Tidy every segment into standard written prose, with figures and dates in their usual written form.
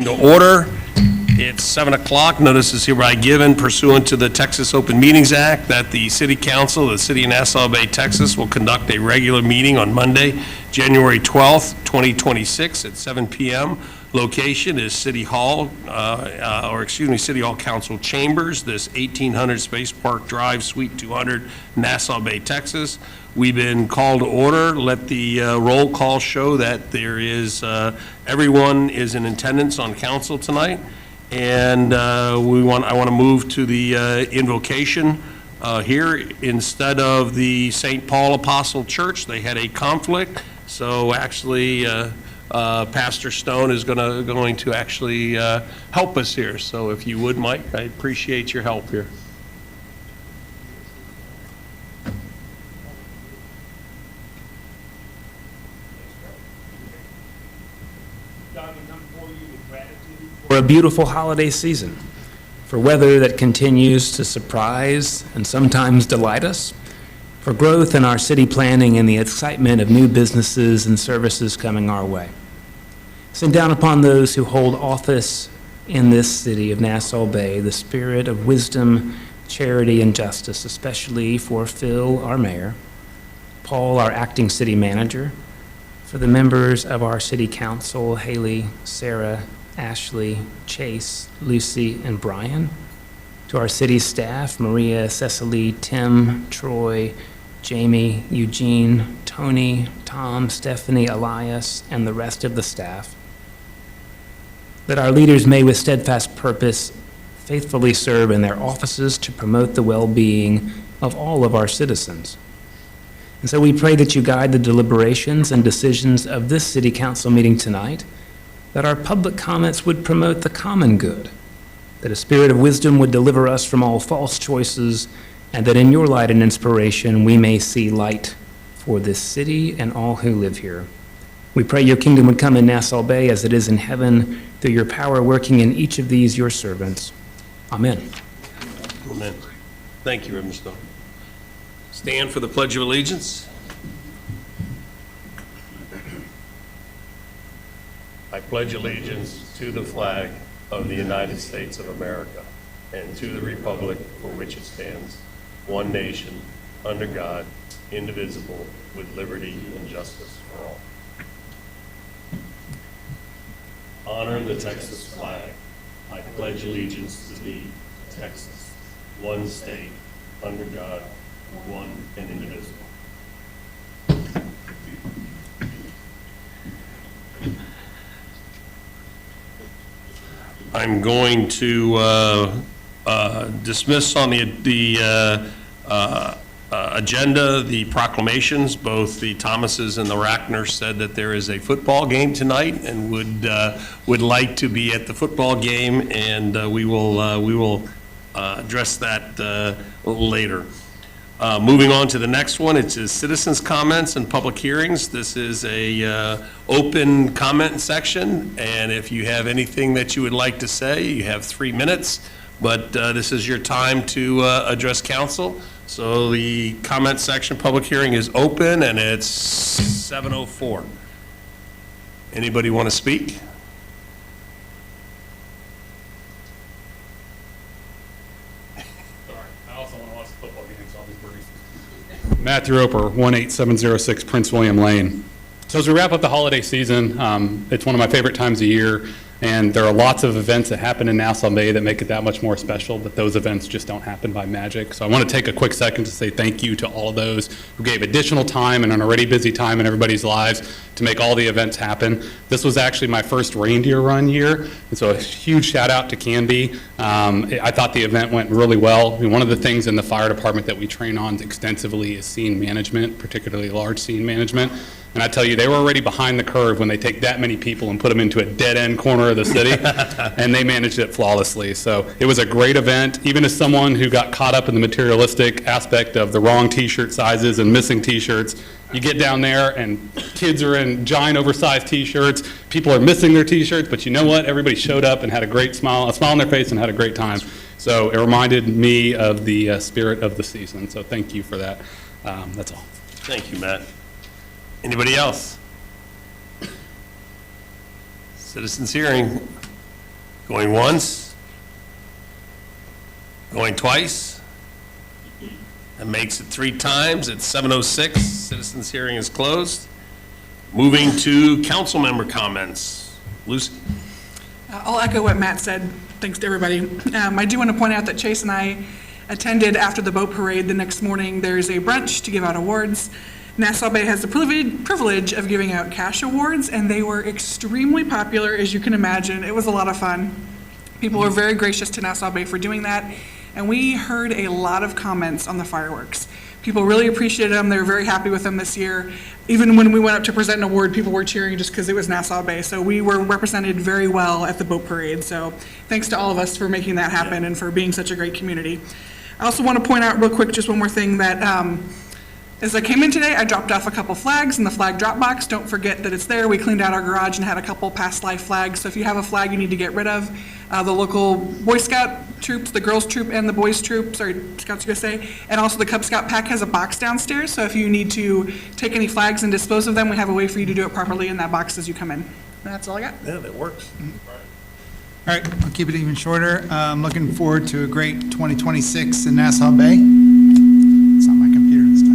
To order. It's 7 o'clock. Notice is hereby given pursuant to the Texas Open Meetings Act that the City Council of the City of Nassau Bay, Texas will conduct a regular meeting on Monday, January 12th, 2026 at 7 p.m. Location is City Hall, City Hall Council Chambers, this 1800 Space Park Drive, Suite 200, Nassau Bay, Texas. We've been called to order. Let the roll call show that there is, everyone is in attendance on council tonight. And I want to move to the invocation here. Instead of the St. Paul Apostle Church, they had a conflict. So actually, Pastor Stone is going to actually help us here. So if you would, Mike, I appreciate your help here. For a beautiful holiday season, for weather that continues to surprise and sometimes delight us, for growth in our city planning and the excitement of new businesses and services coming our way. Send down upon those who hold office in this city of Nassau Bay the spirit of wisdom, charity, and justice, especially for Phil, our mayor, Paul, our acting city manager, for the members of our city council, Haley, Sarah, Ashley, Chase, Lucy, and Brian, to our city staff, Maria, Cecily, Tim, Troy, Jamie, Eugene, Tony, Tom, Stephanie, Elias, and the rest of the staff, that our leaders may with steadfast purpose faithfully serve in their offices to promote the well-being of all of our citizens. And so we pray that you guide the deliberations and decisions of this city council meeting tonight, that our public comments would promote the common good, that a spirit of wisdom would deliver us from all false choices, and that in your light and inspiration we may see light for this city and all who live here. We pray your kingdom would come in Nassau Bay as it is in heaven, through your power working in each of these your servants. Amen. Amen. Thank you, Reverend Stone. Stand for the Pledge of Allegiance. I pledge allegiance to the flag of the United States of America and to the republic for which it stands, one nation, under God, indivisible, with liberty and justice for all. Honor the Texas flag. I pledge allegiance to thee, Texas, one state, under God, one and indivisible. I'm going to dismiss on the agenda the proclamations. Both the Thomases and the Rackners said that there is a football game tonight and would like to be at the football game, and we will address that a little later. Moving on to the next one, it's citizens' comments and public hearings. This is a open comment section, and if you have anything that you would like to say, you have 3 minutes, but this is your time to address council. So the comment section, public hearing is open, and it's 7:04. Anybody want to speak? Matthew Roper, 18706 Prince William Lane. So as we wrap up the holiday season, it's one of my favorite times of year, and there are lots of events that happen in Nassau Bay that make it that much more special, but those events just don't happen by magic. So I want to take a quick second to say thank you to all those who gave additional time and an already busy time in everybody's lives to make all the events happen. This was actually my first reindeer run year, and so a huge shout out to Canby. I thought the event went really well. I mean, one of the things in the fire department that we train on extensively is scene management, particularly large scene management. And I tell you, they were already behind the curve when they take that many people and put them into a dead-end corner of the city, and they managed it flawlessly. So it was a great event. Even as someone who got caught up in the materialistic aspect of the wrong T-shirt sizes and missing T-shirts, you get down there and kids are in giant oversized T-shirts. People are missing their T-shirts, but you know what? Everybody showed up and had a smile on their face and had a great time. So it reminded me of the spirit of the season. So thank you for that. That's all. Thank you, Matt. Anybody else? Citizens hearing. Going once? Going twice? That makes it 3 times. It's 7:06. Citizens' hearing is closed. Moving to council member comments. Lucy? I'll echo what Matt said. Thanks to everybody. I do want to point out that Chase and I attended after the boat parade the next morning. There's a brunch to give out awards. Nassau Bay has the privilege of giving out cash awards, and they were extremely popular, as you can imagine. It was a lot of fun. People were very gracious to Nassau Bay for doing that, and we heard a lot of comments on the fireworks. People really appreciated them. They were very happy with them this year. Even when we went up to present an award, people were cheering just because it was Nassau Bay. So we were represented very well at the boat parade. So thanks to all of us for making that happen and for being such a great community. I also want to point out real quick, just one more thing, that as I came in today, I dropped off a couple flags in the flag drop box. Don't forget that it's there. We cleaned out our garage and had a couple past life flags. So if you have a flag you need to get rid of, the local Boy Scout troops, the girls troop and the boys troop, Scouts USA, and also the Cub Scout pack has a box downstairs. So if you need to take any flags and dispose of them, we have a way for you to do it properly in that box as you come in. That's all I got. Yeah, that works. All right, I'll keep it even shorter. I'm looking forward to a great 2026 in Nassau Bay. It's not my computer this time.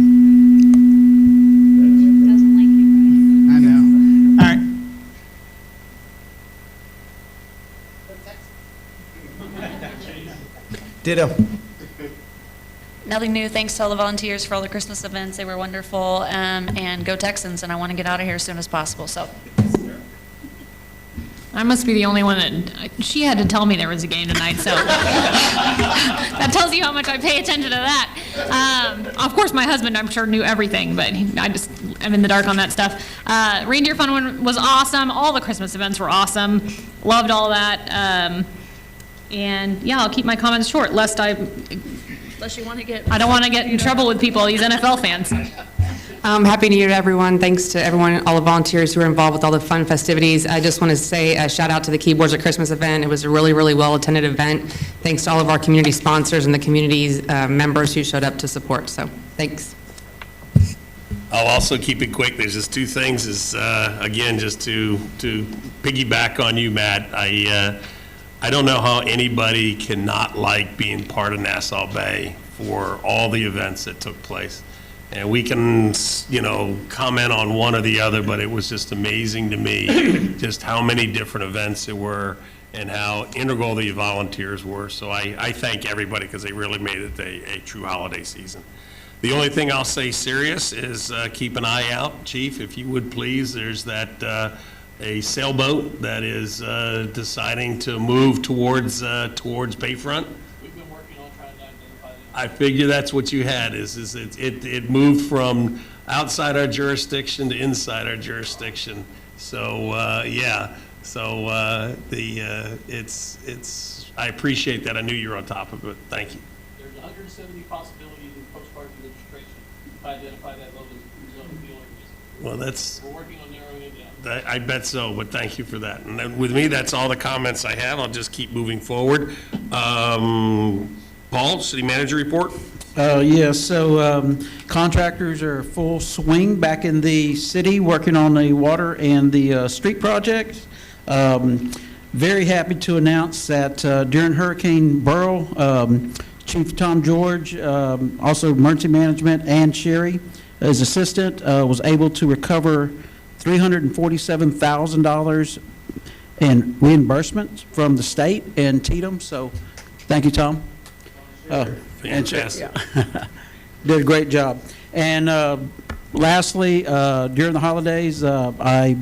Doesn't like you, I know. All right. Ditto. Nothing new. Thanks to all the volunteers for all the Christmas events. They were wonderful. And go Texans. And I want to get out of here as soon as possible. So. I must be the only one that, she had to tell me there was a game tonight, so that tells you how much I pay attention to that. Of course, my husband, I'm sure, knew everything, but I just am in the dark on that stuff. Reindeer Fun was awesome. All the Christmas events were awesome. Loved all that. And yeah, I'll keep my comments short, lest Unless you want to get. I don't want to get in trouble with people, these NFL fans. Happy New Year to everyone. Thanks to everyone, all the volunteers who were involved with all the fun festivities. I just want to say a shout out to the Keyboards at Christmas event. It was a really, really well-attended event. Thanks to all of our community sponsors and the community's members who showed up to support. So, thanks. I'll also keep it quick. There's just 2 things is, again, just to piggyback on you, Matt. I don't know how anybody cannot like being part of Nassau Bay for all the events that took place. And we can, comment on one or the other, but it was just amazing to me just how many different events there were and how integral the volunteers were. So I thank everybody because they really made it a true holiday season. The only thing I'll say serious is keep an eye out, Chief, if you would please. There's that a sailboat that is deciding to move towards Bayfront. I figure that's what you had, is it moved from outside our jurisdiction to inside our jurisdiction. So, yeah, so I appreciate that. I knew you were on top of it. Thank you. There's 170 possibilities in postcard registration to identify that load of the owners. Well, that's, We're working on narrowing it down. I bet so, but thank you for that. And then with me, that's all the comments I have. I'll just keep moving forward. Paul, city manager report? Yes, so contractors are full swing back in the city, working on the water and the street projects. Very happy to announce that during Hurricane Beryl, Chief Tom George, also emergency management, and Sherry, his assistant, was able to recover $347,000 in reimbursements from the state and Tatum, so thank you, Tom. Fantastic. Did a great job. And lastly, during the holidays, I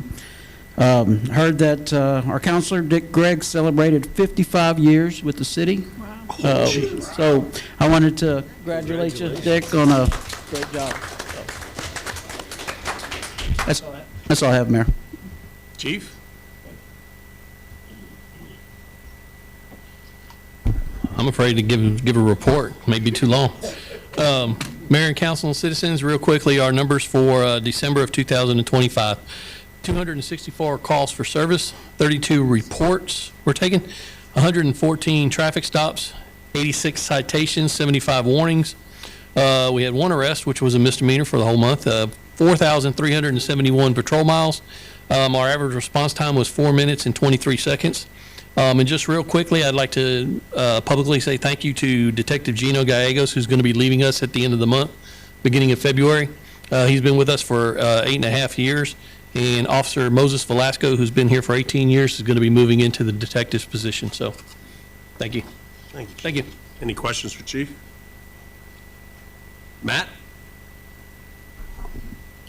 heard that our counselor, Dick Gregg, celebrated 55 years with the city. Wow. So I wanted to congratulate you, Dick, on a great job. So that's all I have, Mayor. Chief? I'm afraid to give a report, maybe too long. Mayor and council and citizens, real quickly, our numbers for December of 2025. 264 calls for service, 32 reports were taken, 114 traffic stops, 86 citations, 75 warnings. We had 1 arrest, which was a misdemeanor for the whole month, 4,371 patrol miles. Our average response time was 4 minutes and 23 seconds. And just real quickly, I'd like to publicly say thank you to Detective Gino Gallegos, who's going to be leaving us at the end of the month, beginning of February. He's been with us for 8.5 years. And Officer Moses Velasco, who's been here for 18 years, is going to be moving into the detective's position. So, thank you. Thank you. Thank you. Any questions for Chief? Matt?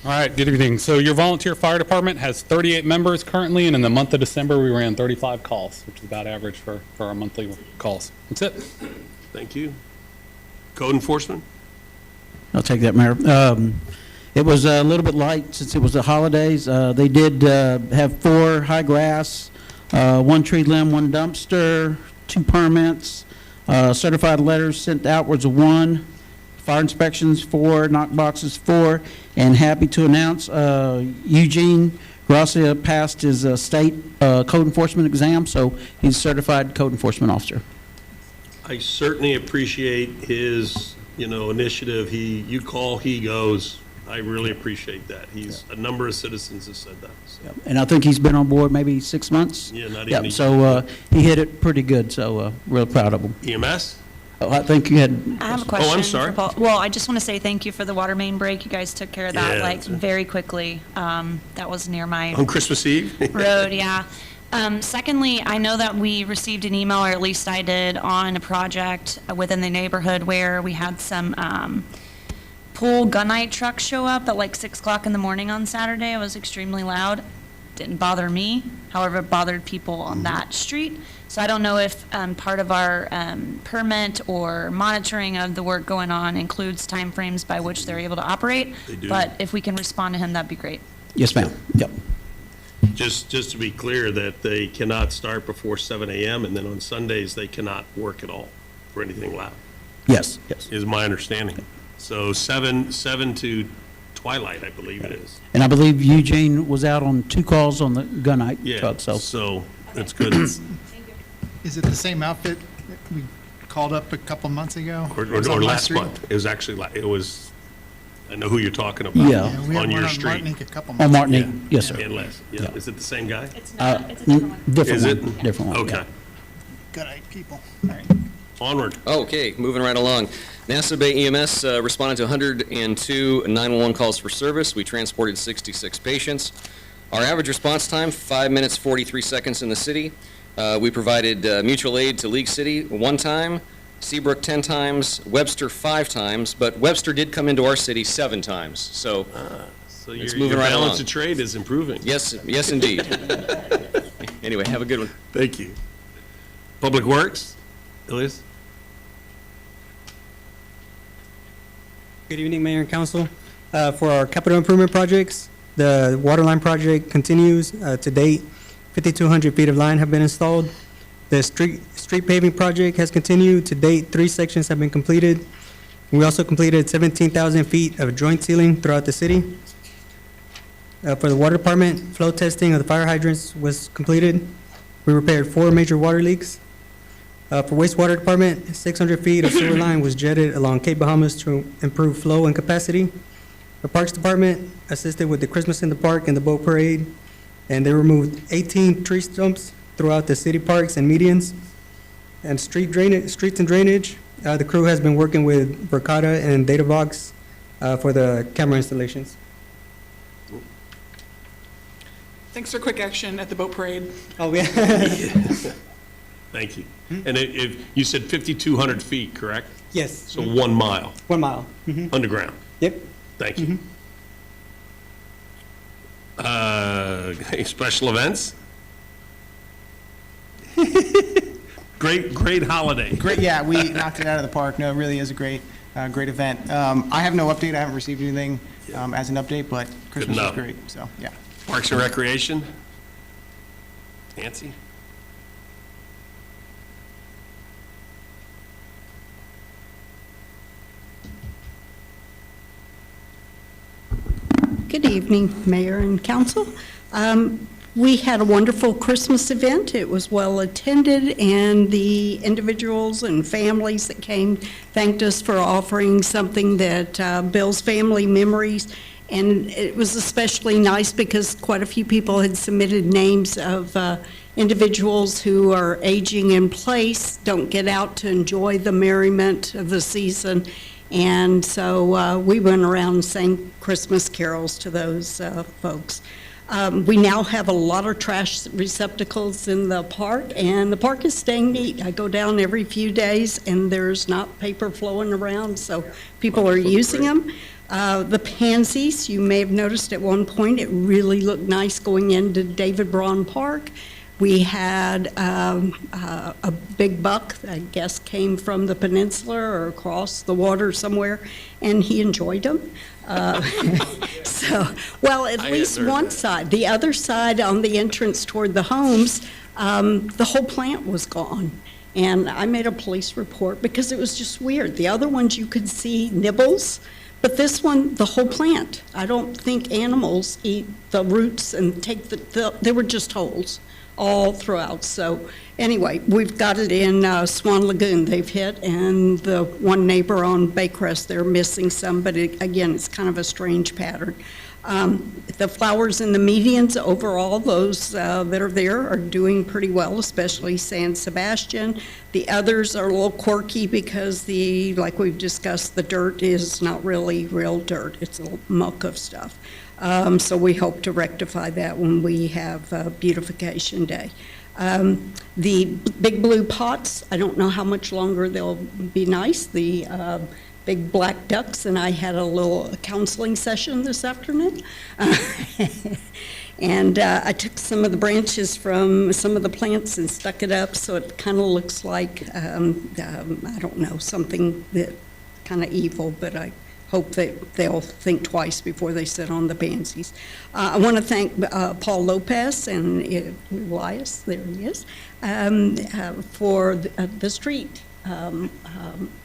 All right, good evening. So your volunteer fire department has 38 members currently, and in the month of December, we ran 35 calls, which is about average for our monthly calls. That's it. Thank you. Code enforcement? I'll take that, Mayor. It was a little bit light since it was the holidays. They did have 4 high grass, 1 tree limb, 1 dumpster, 2 permits, certified letters sent outwards of 1, fire inspections 4, knock boxes 4, and happy to announce Eugene Gracia passed his state code enforcement exam, so he's a certified code enforcement officer. I certainly appreciate his, initiative. You call, he goes. I really appreciate that. A number of citizens have said that. So. Yep. And I think he's been on board maybe 6 months. Yeah, not Yep. even. So he hit it pretty good, so real proud of him. EMS? Oh, I think you had. I have a question. I'm sorry. for Paul. Well, I just want to say thank you for the water main break. You guys took care of that Yeah, like that's right. very quickly. That was near my On Christmas Eve? road, yeah. Secondly, I know that we received an email, or at least I did, on a project within the neighborhood where we had some pool gunite trucks show up at like 6 o'clock in the morning on Saturday. It was extremely loud. Didn't bother me. However, it bothered people on that street. So I don't know if part of our permit or monitoring of the work going on includes timeframes by which they're able to operate. They do. But if we can respond to him, that'd be great. Yes, ma'am. Yep. Just to be clear, that they cannot start before 7 a.m., and then on Sundays, they cannot work at all for anything loud, Yes, yes. is my understanding. So 7 to twilight, I believe it is. And I believe Eugene was out on 2 calls on the gunite Yeah, truck, so. so it's good. Is it the same outfit that we called up a couple months ago? Or Was on my last street? month. It was actually, I know who you're talking about. Yeah. Yeah, we had On one your on street. Martinique a couple On months ago. Martinique, yes, sir. And Les, yeah. Yeah. Is it the same guy? It's not, it's a different one. Different Is one, it? different one. Okay. yeah. Good eye, people. All right. Onward. Okay, moving right along. Nassau Bay EMS responded to 102 911 calls for service. We transported 66 patients. Our average response time, 5 minutes 43 seconds in the city. We provided mutual aid to League City 1 time, Seabrook 10 times, Webster 5 times, but Webster did come into our city 7 times. So, So It's your moving right balance along. of trade is improving. yes, yes, indeed. Anyway, have a good one. Thank you. Public Works, Elias? Good evening, Mayor and Council. For our capital improvement projects, the water line project continues. To date, 5,200 feet of line have been installed. The street paving project has continued. To date, 3 sections have been completed. We also completed 17,000 feet of joint sealing throughout the city. For the water department, flow testing of the fire hydrants was completed. We repaired 4 major water leaks. For wastewater department, 600 feet of sewer line was jetted along Cape Bahamas to improve flow and capacity. The Parks Department assisted with the Christmas in the Park and the boat parade, and they removed 18 tree stumps throughout the city parks and medians. And streets and drainage, the crew has been working with Verkada and DataVox for the camera installations. Thanks for quick action at the boat parade. Oh, yeah. Thank you. And if, you said 5,200 feet, correct? Yes. So 1 mile 1 mile. underground. Yep. Thank you. Special events? Great holiday. Great, yeah, we knocked it out of the park. No, it really is a great event. I have no update. I haven't received anything as an update, but Christmas is enough. great, so, yeah. Parks and Recreation? Nancy? Good evening, Mayor and Council. We had a wonderful Christmas event. It was well-attended, and the individuals and families that came thanked us for offering something that builds family memories And it was especially nice because quite a few people had submitted names of individuals who are aging in place, don't get out to enjoy the merriment of the season. And so we went around and sang Christmas carols to those folks. We now have a lot of trash receptacles in the park, and the park is staying neat. I go down every few days, and there's not paper flowing around, so people are using them. The pansies, you may have noticed at one point, it really looked nice going into David Braun Park. We had a big buck, I guess, came from the peninsula or across the water somewhere, and he enjoyed them. At least one side. The other side, on the entrance toward the homes, the whole plant was gone. And I made a police report because it was just weird. The other ones you could see nibbles, but this one, the whole plant. I don't think animals eat the roots and take they were just holes all throughout. So anyway, we've got it in Swan Lagoon they've hit, and the one neighbor on Baycrest, they're missing some, but again, it's kind of a strange pattern. The flowers in the medians overall, those that are there are doing pretty well, especially San Sebastian. The others are a little quirky because like we've discussed, the dirt is not really real dirt. It's a muck of stuff. So we hope to rectify that when we have Beautification Day. The big blue pots, I don't know how much longer they'll be nice. The big black ducks, and I had a little counseling session this afternoon. And I took some of the branches from some of the plants and stuck it up so it kind of looks like, I don't know, something that kind of evil, but I hope that they'll think twice before they sit on the pansies. I want to thank Paul Lopez and Elias, there he is, for the street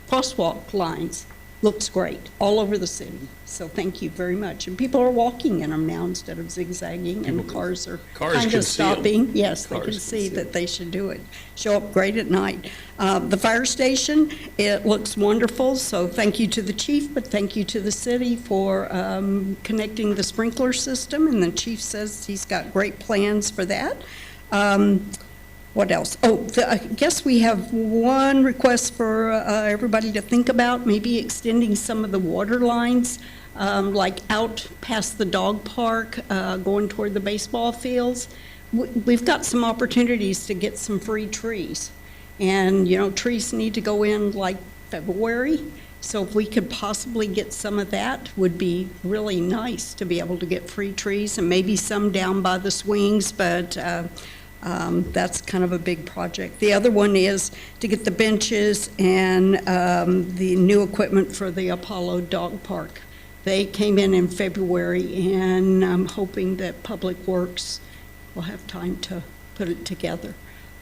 crosswalk lines. Looks great all over the city. So thank you very much. And people are walking in them now instead of zigzagging, and cars are kind of stopping. Yes, they can see that they should do it. Show up great at night. The fire station, it looks wonderful. So thank you to the chief, but thank you to the city for connecting the sprinkler system. And the chief says he's got great plans for that. What else? I guess we have one request for everybody to think about, maybe extending some of the water lines, like out past the dog park, going toward the baseball fields. We've got some opportunities to get some free trees. And, trees need to go in like February. So if we could possibly get some of that, would be really nice to be able to get free trees, and maybe some down by the swings, but that's kind of a big project. The other one is to get the benches and the new equipment for the Apollo Dog Park. They came in February, and I'm hoping that Public Works will have time to put it together.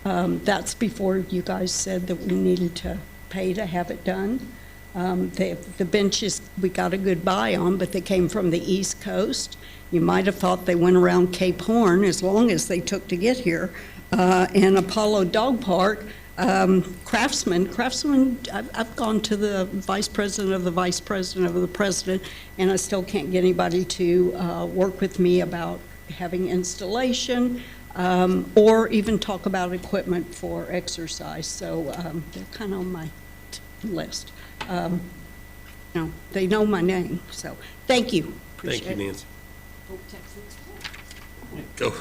That's before you guys said that we needed to pay to have it done. The benches, we got a good buy on, but they came from the East Coast. You might have thought they went around Cape Horn as long as they took to get here. And Apollo Dog Park, Craftsman, I've gone to the vice president of the vice president of the president, and I still can't get anybody to work with me about having installation or even talk about equipment for exercise. So they're kind of on my list. They know my name, so thank you. Appreciate Thank you, it. Nancy. Go.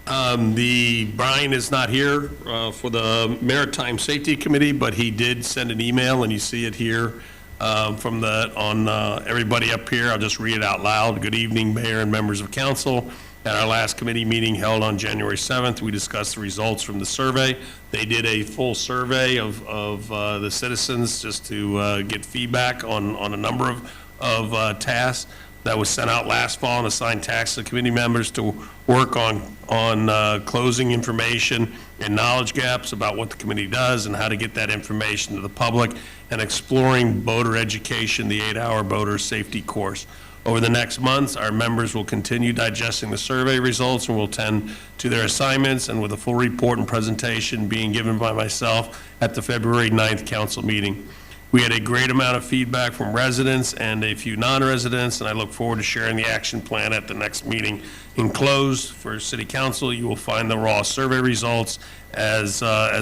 Brian is not here for the Maritime Safety Committee, but he did send an email, and you see it here on everybody up here. I'll just read it out loud. Good evening, Mayor and members of council. At our last committee meeting held on January 7th, we discussed the results from the survey. They did a full survey of the citizens just to get feedback on a number of tasks that was sent out last fall and assigned tasks to committee members to work on closing information and knowledge gaps about what the committee does and how to get that information to the public, and exploring boater education, the 8-hour boater safety course. Over the next months, our members will continue digesting the survey results and will tend to their assignments, and with a full report and presentation being given by myself at the February 9th council meeting. We had a great amount of feedback from residents and a few non-residents, and I look forward to sharing the action plan at the next meeting. Enclosed for City Council, you will find the raw survey results as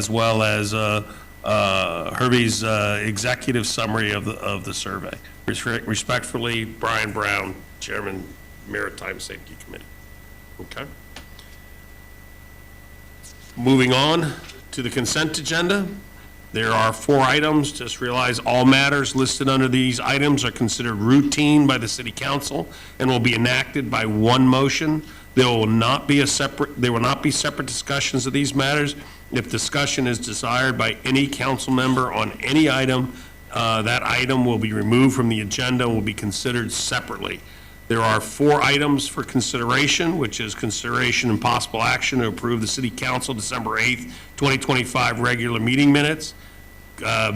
well as Herbie's executive summary of the survey. Respectfully, Brian Brown, Chairman, Maritime Safety Committee. Okay. Moving on to the consent agenda. There are 4 items. Just realize all matters listed under these items are considered routine by the City Council and will be enacted by one motion. There will not be separate discussions of these matters. If discussion is desired by any council member on any item, that item will be removed from the agenda and will be considered separately. There are 4 items for consideration, which is consideration and possible action to approve the City Council December 8th, 2025 regular meeting minutes.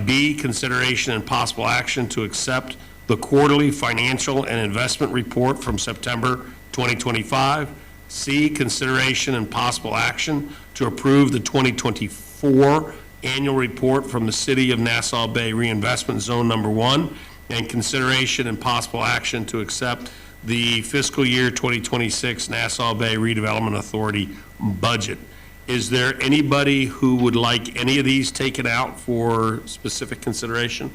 B, consideration and possible action to accept the quarterly financial and investment report from September 2025. C, consideration and possible action to approve the 2024 annual report from the City of Nassau Bay Reinvestment Zone Number 1, and consideration and possible action to accept the fiscal year 2026 Nassau Bay Redevelopment Authority budget. Is there anybody who would like any of these taken out for specific consideration?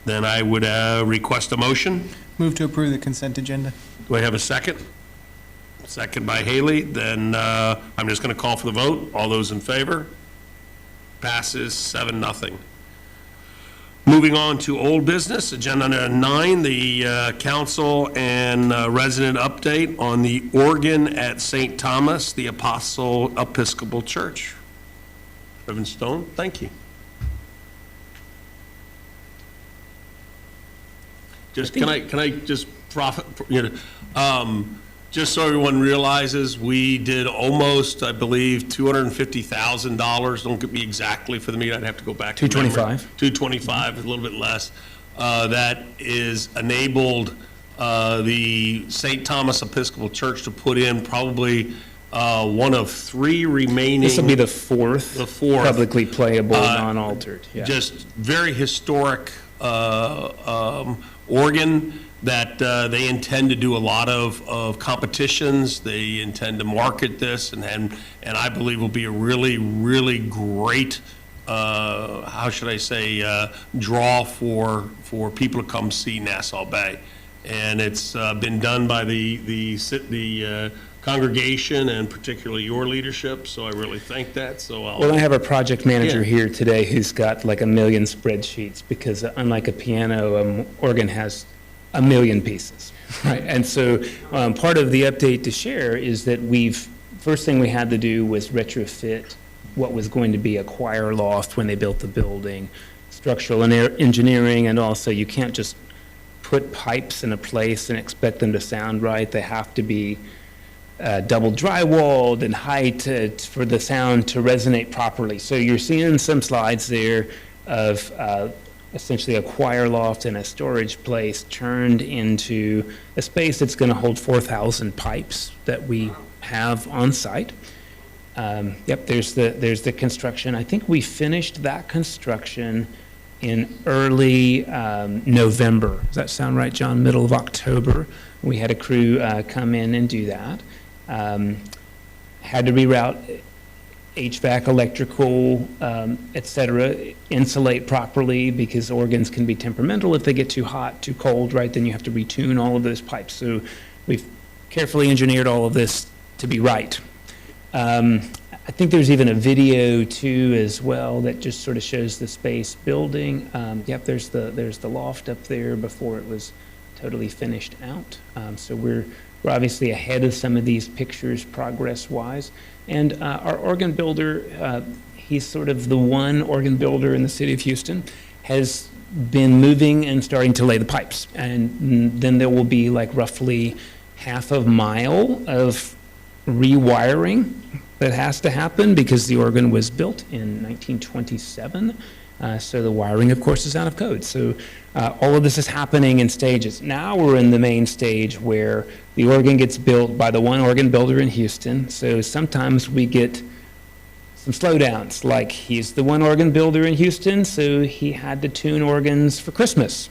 Then I would request a motion. Move to approve the consent agenda. Do I have a second? Second by Haley. Then I'm just going to call for the vote. All those in favor? Passes 7-0. Moving on to old business, agenda number 9, the council and resident update on the organ at St. Thomas, the Apostle Episcopal Church. Reverend Stone, thank you. Just can I just profit, just so everyone realizes, we did almost, I believe, $250,000. Don't get me exactly for the meeting. I'd have to go back. 225. 225, a little bit less. That is enabled the St. Thomas Episcopal Church to put in probably one of 3 remaining. This will be the fourth. The fourth. Publicly playable, non-altered. Yeah. Just very historic organ that they intend to do a lot of competitions. They intend to market this, and I believe will be a really, really great, how should I say, draw for people to come see Nassau Bay. And it's been done by the congregation and particularly your leadership, so I really thank that. So Well, I have a project manager here today who's got like 1 million spreadsheets, because unlike a piano, organ has 1 million pieces, right? And so part of the update to share is that first thing we had to do was retrofit what was going to be a choir loft when they built the building, structural engineering, and also you can't just put pipes in a place and expect them to sound right. They have to be double drywalled and height for the sound to resonate properly. So you're seeing some slides there of essentially a choir loft and a storage place turned into a space that's going to hold 4,000 pipes that we have on site. Yep, there's the construction. I think we finished that construction in early November. Does that sound right, John? Middle of October. We had a crew come in and do that. Had to reroute HVAC, electrical, et cetera, insulate properly, because organs can be temperamental if they get too hot, too cold, right? Then you have to retune all of those pipes. So we've carefully engineered all of this to be right. I think there's even a video too as well that just sort of shows the space building. Yep, there's the loft up there before it was totally finished out. So we're obviously ahead of some of these pictures progress-wise. And our organ builder, he's sort of the one organ builder in the city of Houston, has been moving and starting to lay the pipes. And then there will be like roughly half a mile of rewiring that has to happen, because the organ was built in 1927. So the wiring, of course, is out of code. So all of this is happening in stages. Now we're in the main stage where the organ gets built by the one organ builder in Houston. So sometimes we get some slowdowns, like he's the one organ builder in Houston, so he had to tune organs for Christmas.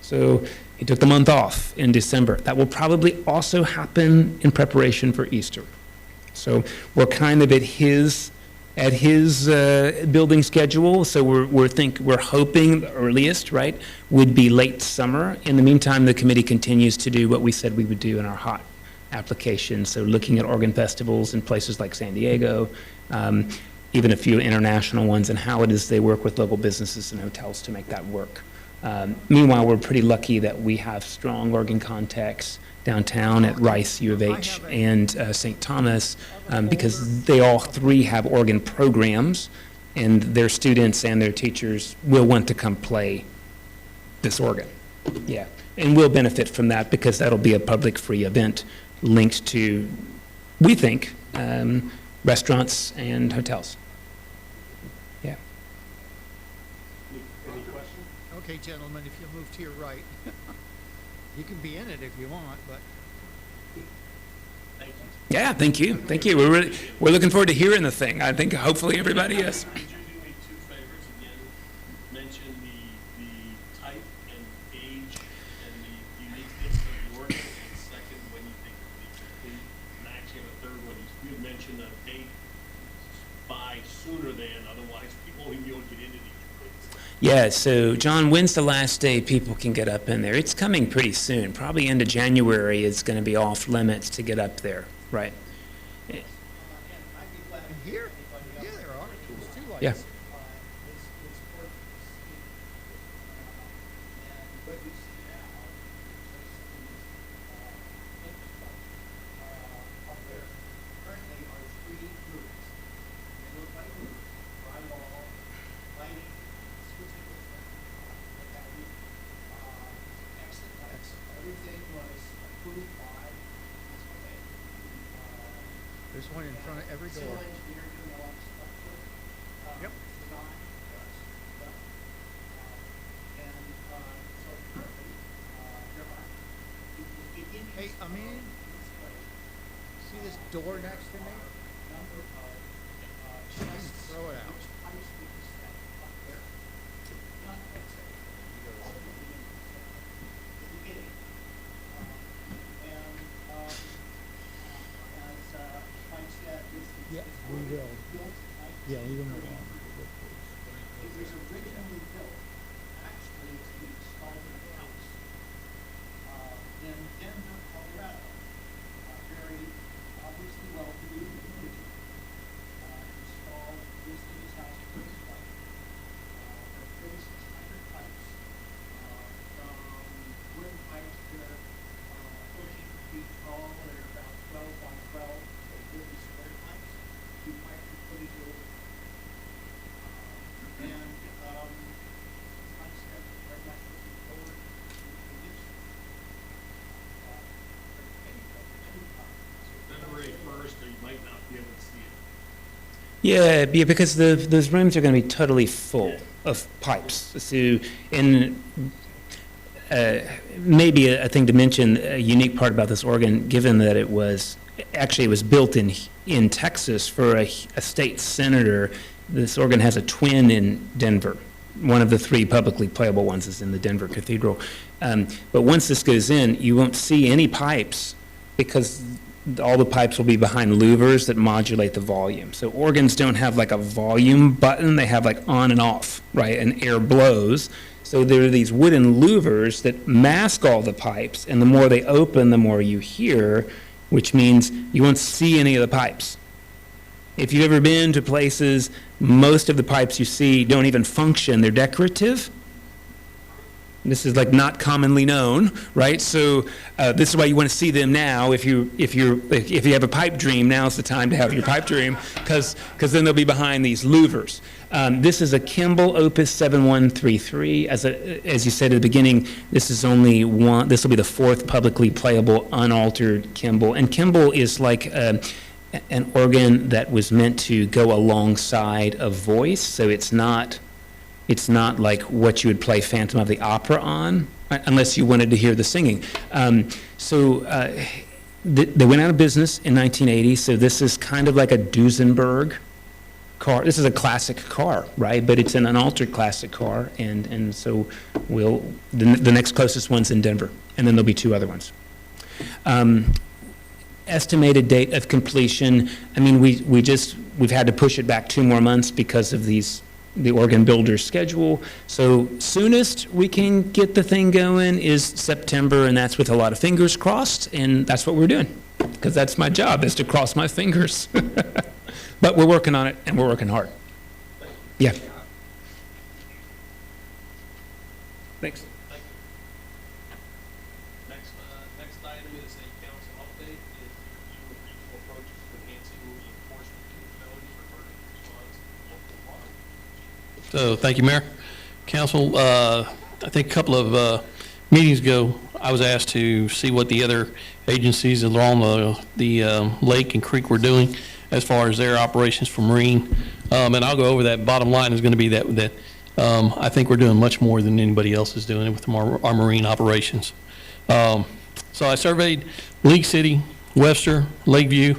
So he took the month off in December. That will probably also happen in preparation for Easter. So we're kind of at his building schedule. So we're hoping the earliest, right, would be late summer. In the meantime, the committee continues to do what we said we would do in our hot application. So looking at organ festivals in places like San Diego, even a few international ones, and how it is they work with local businesses and hotels to make that work. Meanwhile, we're pretty lucky that we have strong organ contacts downtown at Rice, U of H, and St. Thomas, because they all three have organ programs, and their students and their teachers will want to come play this organ. Yeah, and we'll benefit from that because that'll be a public free event linked to, we think, restaurants and hotels. Yeah. Any questions? Okay, gentlemen, if you move to your right. You can be in it if you want, but. Thank you. Yeah, thank you. Thank you. We're looking forward to hearing the thing. I think hopefully everybody is. Could you do me two favors again? Mention the type and age and the uniqueness of the organ, and second, when you think it'll be complete. And I actually have a third one. You had mentioned a date by sooner than, otherwise people won't be able to get into these rooms. Yeah, so John, when's the last day people can get up in there? It's coming pretty soon. Probably end of January is going to be off limits to get up there, right? Here? Yeah, there are. There's two lights. Yeah. There's one in front of every door. Yep. Hey, Amin, see this door next to me? Just throw it out. Yeah, we will. Yeah, we will. It was originally built, actually, to be installed in a house in Denver, Colorado. Very obviously well-to-do individual installed this in his house for his wife. There are 3,600 pipes, from wooden pipes that are 14 feet tall, they're about 12 by 12, so really square pipes. Two pipes are put into it. And like I said, very much looking forward to this. February 1st, or you might not be able to see it. Yeah, because those rooms are going to be totally full of pipes. So, and maybe a thing to mention, a unique part about this organ, given that it was built in Texas for a state senator. This organ has a twin in Denver. One of the three publicly playable ones is in the Denver Cathedral. But once this goes in, you won't see any pipes because all the pipes will be behind louvers that modulate the volume. So organs don't have like a volume button, they have like on and off, right? And air blows. So there are these wooden louvers that mask all the pipes, and the more they open, the more you hear, which means you won't see any of the pipes. If you've ever been to places, most of the pipes you see don't even function, they're decorative. This is like not commonly known, right? So this is why you want to see them now. If you have a pipe dream, now's the time to have your pipe dream, because then they'll be behind these louvers. This is a Kimball Opus 7133. As you said at the beginning, this is only one. This will be the fourth publicly playable unaltered Kimball, and Kimball is like an organ that was meant to go alongside a voice, so it's not like what you would play Phantom of the Opera on, unless you wanted to hear the singing. They went out of business in 1980, so this is kind of like a Duesenberg car. This is a classic car, right? But it's an unaltered classic car, and so the next closest one's in Denver, and then there'll be 2 other ones. Estimated date of completion, I mean, we've had to push it back 2 more months because of the organ builder's schedule. So soonest we can get the thing going is September, and that's with a lot of fingers crossed, and that's what we're doing, because that's my job, is to cross my fingers. But we're working on it, and we're working hard. Yeah. Thanks. Next item is a council update, is review of regional approaches to enhancing the enforcement capabilities for first response to local law. So, thank you, Mayor. Council, I think a couple of meetings ago, I was asked to see what the other agencies along the lake and creek were doing as far as their operations for marine. And I'll go over that. Bottom line is going to be that I think we're doing much more than anybody else is doing with our marine operations. So I surveyed League City, Webster, Lakeview,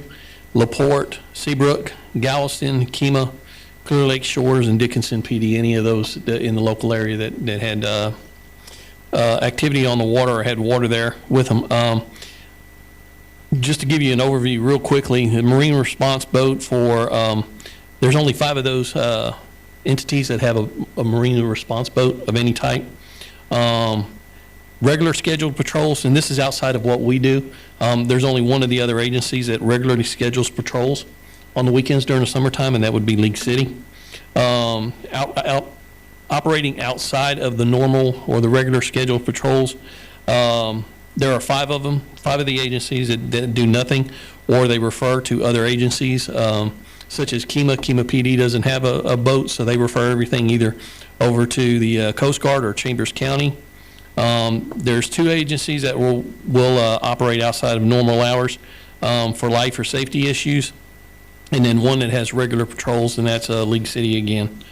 LaPorte, Seabrook, Galveston, Kemah, Clear Lake Shores, and Dickinson PD, any of those in the local area that had activity on the water or had water there with them. Just to give you an overview real quickly, the marine response boat for, there's only 5 of those entities that have a marine response boat of any type. Regular scheduled patrols, and this is outside of what we do. There's only one of the other agencies that regularly schedules patrols on the weekends during the summertime, and that would be League City. Operating outside of the normal or the regular scheduled patrols, there are 5 of them, 5 of the agencies that do nothing, or they refer to other agencies, such as Kemah. Kemah PD doesn't have a boat, so they refer everything either over to the Coast Guard or Chambers County. There's 2 agencies that will operate outside of normal hours for life or safety issues, and then one that has regular patrols, and that's League City again.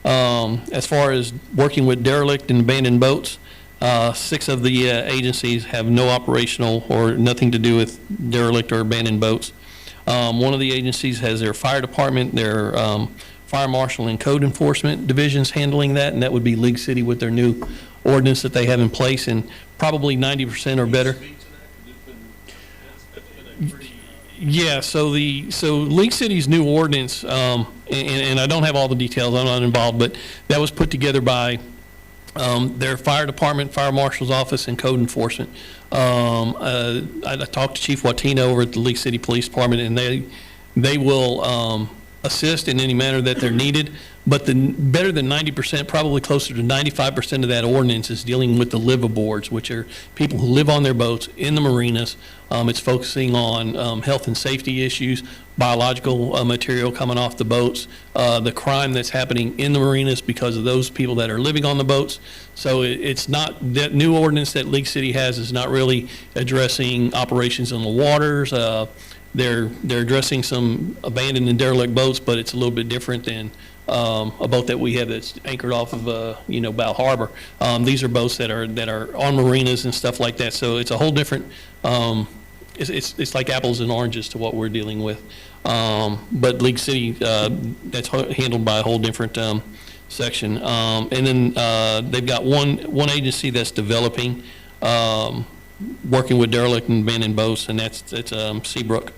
As far as working with derelict and abandoned boats, 6 of the agencies have no operational or nothing to do with derelict or abandoned boats. One of the agencies has their fire department, their fire marshal and code enforcement divisions handling that, and that would be League City with their new ordinance that they have in place, and probably 90% or better. Yeah, so League City's new ordinance, and I don't have all the details, I'm not involved, but that was put together by their fire department, fire marshal's office, and code enforcement. I talked to Chief Watino over at the League City Police Department, and they will assist in any manner that they're needed. But better than 90%, probably closer to 95% of that ordinance is dealing with the liveaboards, which are people who live on their boats in the marinas. It's focusing on health and safety issues, biological material coming off the boats, the crime that's happening in the marinas because of those people that are living on the boats. So it's not, that new ordinance that League City has is not really addressing operations on the waters. They're addressing some abandoned and derelict boats, but it's a little bit different than a boat that we have that's anchored off of, Bow Harbor. These are boats that are on marinas and stuff like that. So it's a whole different, it's like apples and oranges to what we're dealing with. But League City, that's handled by a whole different section. And then they've got one agency that's developing, working with derelict and abandoned boats, and that's Seabrook.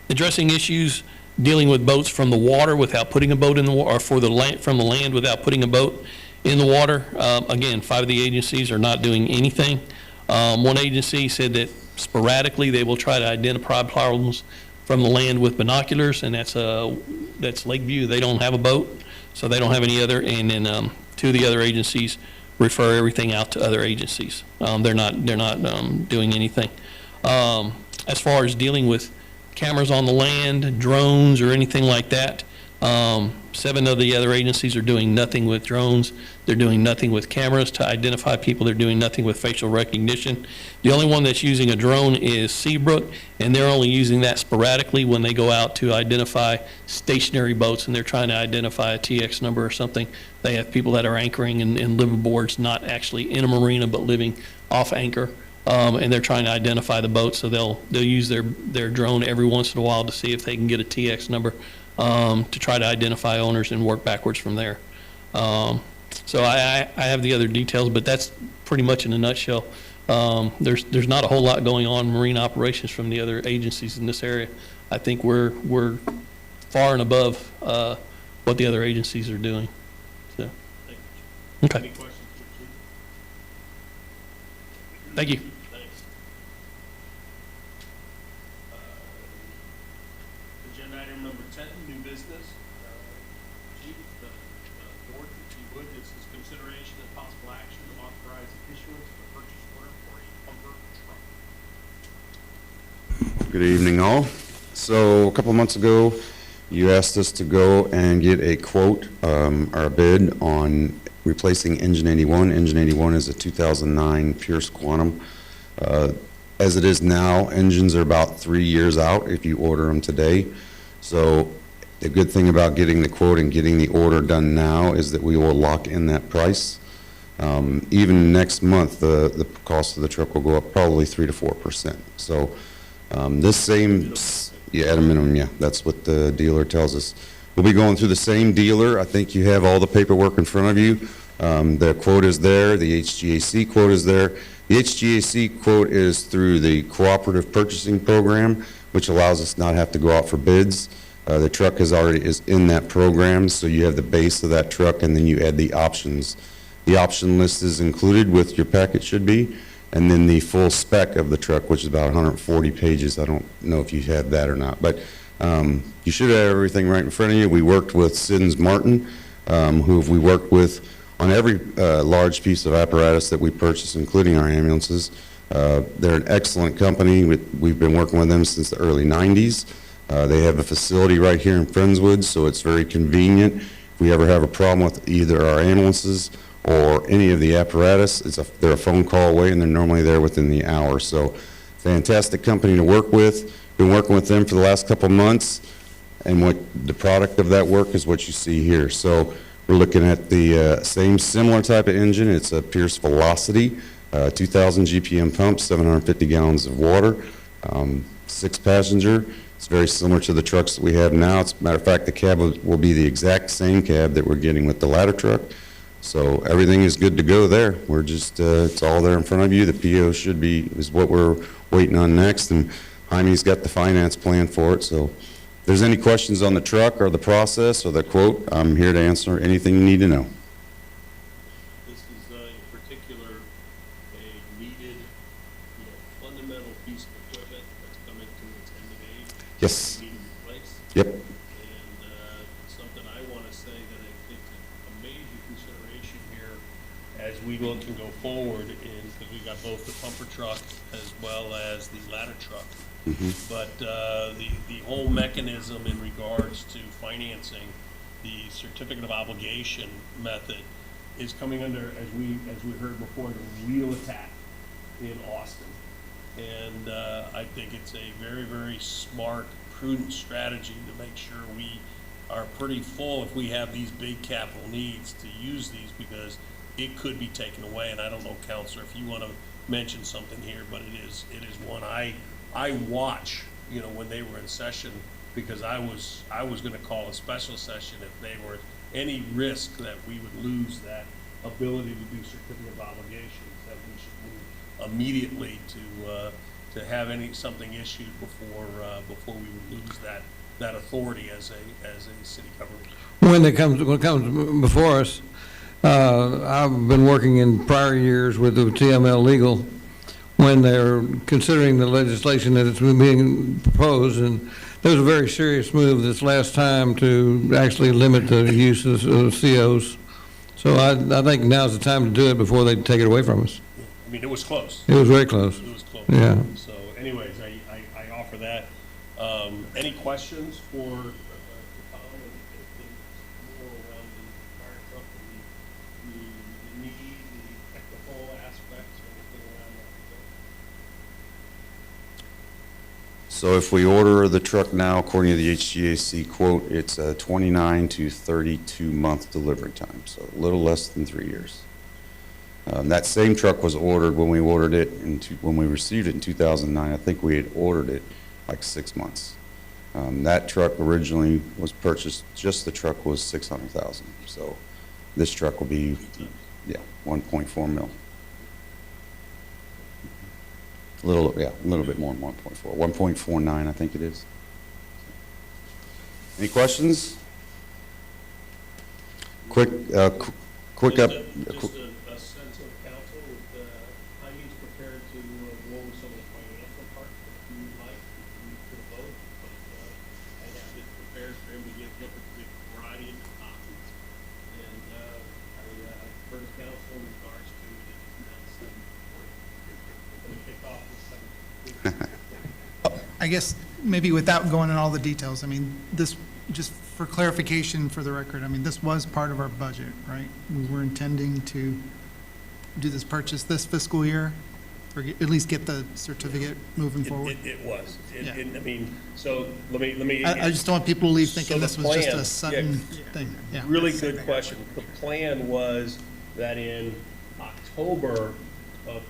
Addressing issues dealing with boats from the water without putting a boat in the water, or from the land without putting a boat in the water. Again, 5 of the agencies are not doing anything. One agency said that sporadically they will try to identify problems from the land with binoculars, and that's Lakeview. They don't have a boat, so they don't have any other. And then 2 of the other agencies refer everything out to other agencies. They're not doing anything. As far as dealing with cameras on the land, drones, or anything like that, 7 of the other agencies are doing nothing with drones. They're doing nothing with cameras to identify people. They're doing nothing with facial recognition. The only one that's using a drone is Seabrook, and they're only using that sporadically when they go out to identify stationary boats, and they're trying to identify a TX number or something. They have people that are anchoring in liveaboards, not actually in a marina, but living off anchor. And they're trying to identify the boat, so they'll use their drone every once in a while to see if they can get a TX number. to try to identify owners and work backwards from there. So I have the other details, but that's pretty much in a nutshell. There's not a whole lot going on in marine operations from the other agencies in this area. I think we're far and above what the other agencies are doing. So, okay. Any questions for Chief? Thank you. Thanks. Agenda item number 10, new business. Chief, the board, if you would, this is consideration and possible action to authorize issuance of a purchase order for a pumper truck. Good evening, all. So a couple of months ago, you asked us to go and get a quote or a bid on replacing Engine 81. Engine 81 is a 2009 Pierce Quantum. As it is now, engines are about 3 years out if you order them today. So the good thing about getting the quote and getting the order done now is that we will lock in that price. Even next month, the cost of the truck will go up probably 3 to 4%. So this same, yeah, at a minimum, yeah, that's what the dealer tells us. We'll be going through the same dealer. I think you have all the paperwork in front of you. The quote is there, the HGAC quote is there. The HGAC quote is through the Cooperative Purchasing Program, which allows us not have to go out for bids. The truck is in that program, so you have the base of that truck and then you add the options. The option list is included with your packet should be, and then the full spec of the truck, which is about 140 pages. I don't know if you have that or not, but you should have everything right in front of you. We worked with Siddons Martin, who we worked with on every large piece of apparatus that we purchase, including our ambulances. They're an excellent company. We've been working with them since the early 90s. They have a facility right here in Friendswood, so it's very convenient. If we ever have a problem with either our ambulances or any of the apparatus, they're a phone call away, and they're normally there within the hour. So fantastic company to work with. Been working with them for the last couple months, and what the product of that work is what you see here. So we're looking at the same similar type of engine. It's a Pierce Velocity, 2,000 GPM pump, 750 gallons of water, 6-passenger. It's very similar to the trucks that we have now. As a matter of fact, the cab will be the exact same cab that we're getting with the ladder truck. So everything is good to go there. We're just, it's all there in front of you. The PO is what we're waiting on next, and Jaime's got the finance plan for it. So if there's any questions on the truck or the process or the quote, I'm here to answer anything you need to know. This is in particular a needed, fundamental piece of equipment that's coming to its end of age. Yes. Needing replaced. Yep. And something I want to say that I think a major consideration here as we look and go forward is that we got both the pumper truck as well as the ladder truck. But the whole mechanism in regards to financing the certificate of obligation method is coming under, as we heard before, the real attack in Austin. And I think it's a very, very smart, prudent strategy to make sure we are pretty full if we have these big capital needs to use these, because it could be taken away. And I don't know, Counselor, if you want to mention something here, but it is one I watch, when they were in session, because I was going to call a special session if they were any risk that we would lose that ability to do certificate of obligations, that we should move immediately to have something issued before we would lose that authority as a city government. When it comes before us, I've been working in prior years with the TML Legal when they're considering the legislation that is being proposed, and there was a very serious move this last time to actually limit the use of COs. So I think now's the time to do it before they take it away from us. I mean, it was close. It was very close. It was close. Yeah. So anyways, I offer that. Any questions for Tom and more around the fire truck, the need, the technical aspects, or anything around that? So if we order the truck now, according to the HGAC quote, it's a 29 to 32 month delivery time, so a little less than 3 years. That same truck was ordered when we ordered it, when we received it in 2009. I think we had ordered it like 6 months. That truck originally was purchased, just the truck was 600,000. So this truck will be, yeah, 1.4 mil. A little bit more than 1.4, 1.49, I think it is. Any questions? Quick up. Just a sense of council, Heidi's prepared to go over some of the financial parts if you would like, if you could vote, but I have it prepared for him to give different variety of options. And I prefer to council in regards to the 2007 report. We're going to kick off with some. I guess maybe without going into all the details, I mean, this, just for clarification for the record, I mean, this was part of our budget, right? We were intending to do this purchase this fiscal year, or at least get the certificate moving forward? It was. Yeah. I mean, so let me. I just don't want people to leave thinking So the this was just plan- a sudden yeah, thing. Yeah. Really good question. The plan was that in October of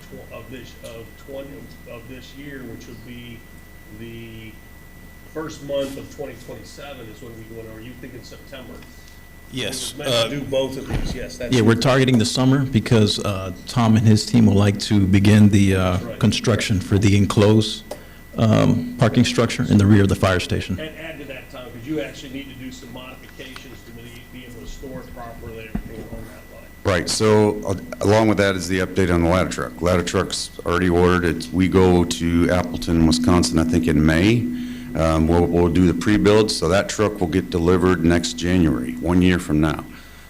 this year, which would be the first month of 2027 is when we go in, or are you thinking September? Yes. It was meant to do both of these, yes. That's Yeah, we're targeting the summer because Tom and his team would like to begin the right. construction for the enclosed parking structure in the rear of the fire station. And add to that, Tom, because you actually need to do some modifications to be able to store it properly, everything along that line. Right, so along with that is the update on the ladder truck. Ladder truck's already ordered. We go to Appleton, Wisconsin, I think in May. We'll do the pre-build, so that truck will get delivered next January, 1 year from now.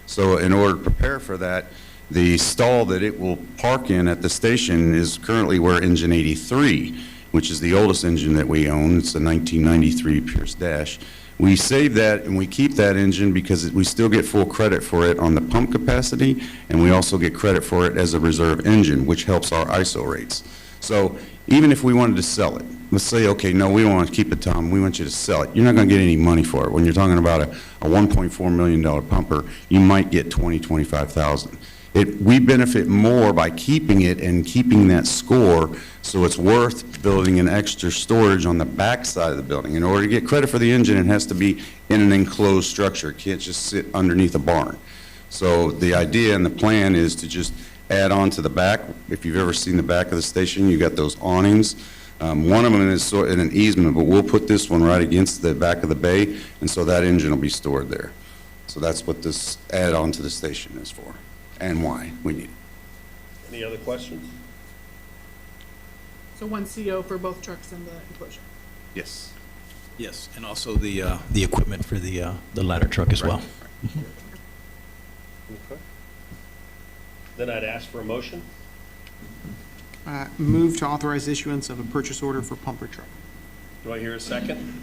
So in order to prepare for that, the stall that it will park in at the station is currently where engine 83, which is the oldest engine that we own. It's a 1993 Pierce Dash. We save that and we keep that engine because we still get full credit for it on the pump capacity, and we also get credit for it as a reserve engine, which helps our ISO rates. So even if we wanted to sell it, let's say, okay, no, we don't want to keep it, Tom, we want you to sell it. You're not going to get any money for it. When you're talking about a $1.4 million pumper, you might get $20,000, $25,000. We benefit more by keeping it and keeping that score, so it's worth building an extra storage on the back side of the building. In order to get credit for the engine, it has to be in an enclosed structure. It can't just sit underneath a barn. So the idea and the plan is to just add on to the back. If you've ever seen the back of the station, you got those awnings. One of them is sort of in an easement, but we'll put this one right against the back of the bay, and so that engine will be stored there. So that's what this add-on to the station is for, and why we need it. Any other questions? So one CO for both trucks and the enclosure. Yes. Yes, and also the equipment for the ladder truck as well. Okay. Then I'd ask for a motion. Move to authorize issuance of a purchase order for pumper truck. Do I hear a second?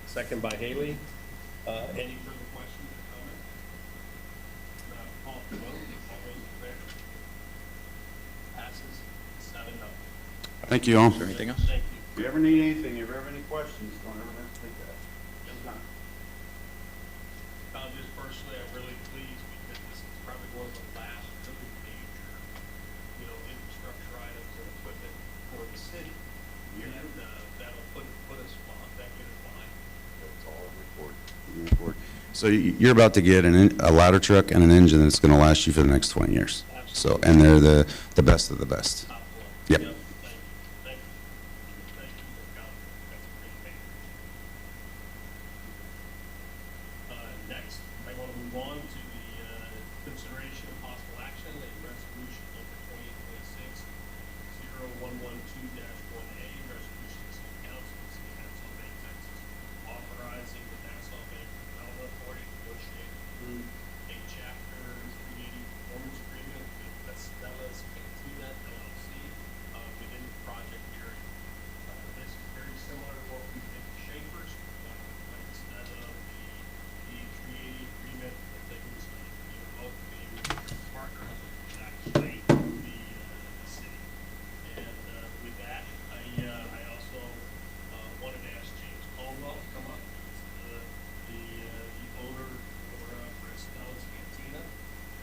Second by Haley. Any further questions or comments? Call for vote. All those in favor? Passes 7-0. Thank you all. Is there anything else? Thank you. If you ever need anything, if you ever have any questions, don't ever hesitate to ask. Just personally, I'm really pleased because this is probably one of the last really major, infrastructure items and equipment for the city. And that'll put us that get us behind. That's all I report. So you're about to get a ladder truck and an engine that's going to last you for the next 20 years. So, and they're the best of the best. Yep. Next, I want to move on to the consideration of possible action and resolution number 2026-0112-1A, resolution of the City Council of Nassau Bay, Texas, authorizing the Nassau Bay Development Authority to negotiate through a Chapter 380 performance agreement with Estella's Cantina LLC within the project area. This is very similar to what we did with Schaefer's, instead of the 380 agreement that they was, both being partners, is actually the city. And with that, I also wanted to ask James Caldwell to come up. He's the owner for Estella's Cantina,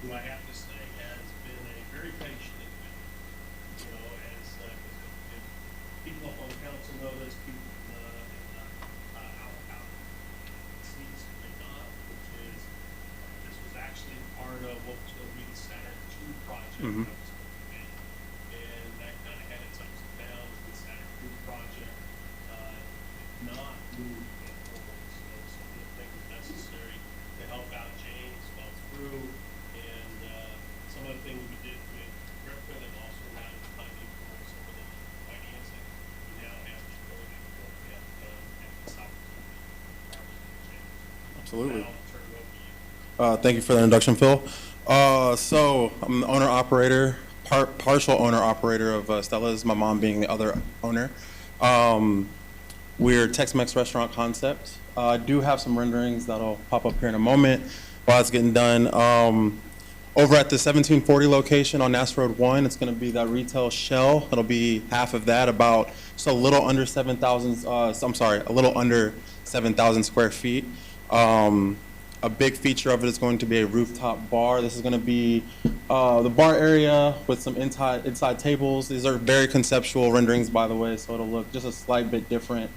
who I have to say has been a very patient individual. As if people up on the council know this, people in And that kind of had its ups and downs. It's had a good project, not moved forward. So some of the things necessary to help out James fell through. And some of the things we did with Griffin and also now the timing for some of the financing, we now have the ability to look at this opportunity. Absolutely. Now I'll turn it over to you. Thank you for the introduction, Phil. So I'm the owner-operator, partial owner-operator of Stella's, my mom being the other owner. We're Tex-Mex restaurant concept. I do have some renderings that'll pop up here in a moment while it's getting done. Over at the 1740 location on Nassau Road 1, it's going to be that retail shell. It'll be half of that, about just a little under 7,000. I'm sorry, a little under 7,000 square feet. A big feature of it is going to be a rooftop bar. This is going to be the bar area with some inside tables. These are very conceptual renderings, by the way, so it'll look just a slight bit different.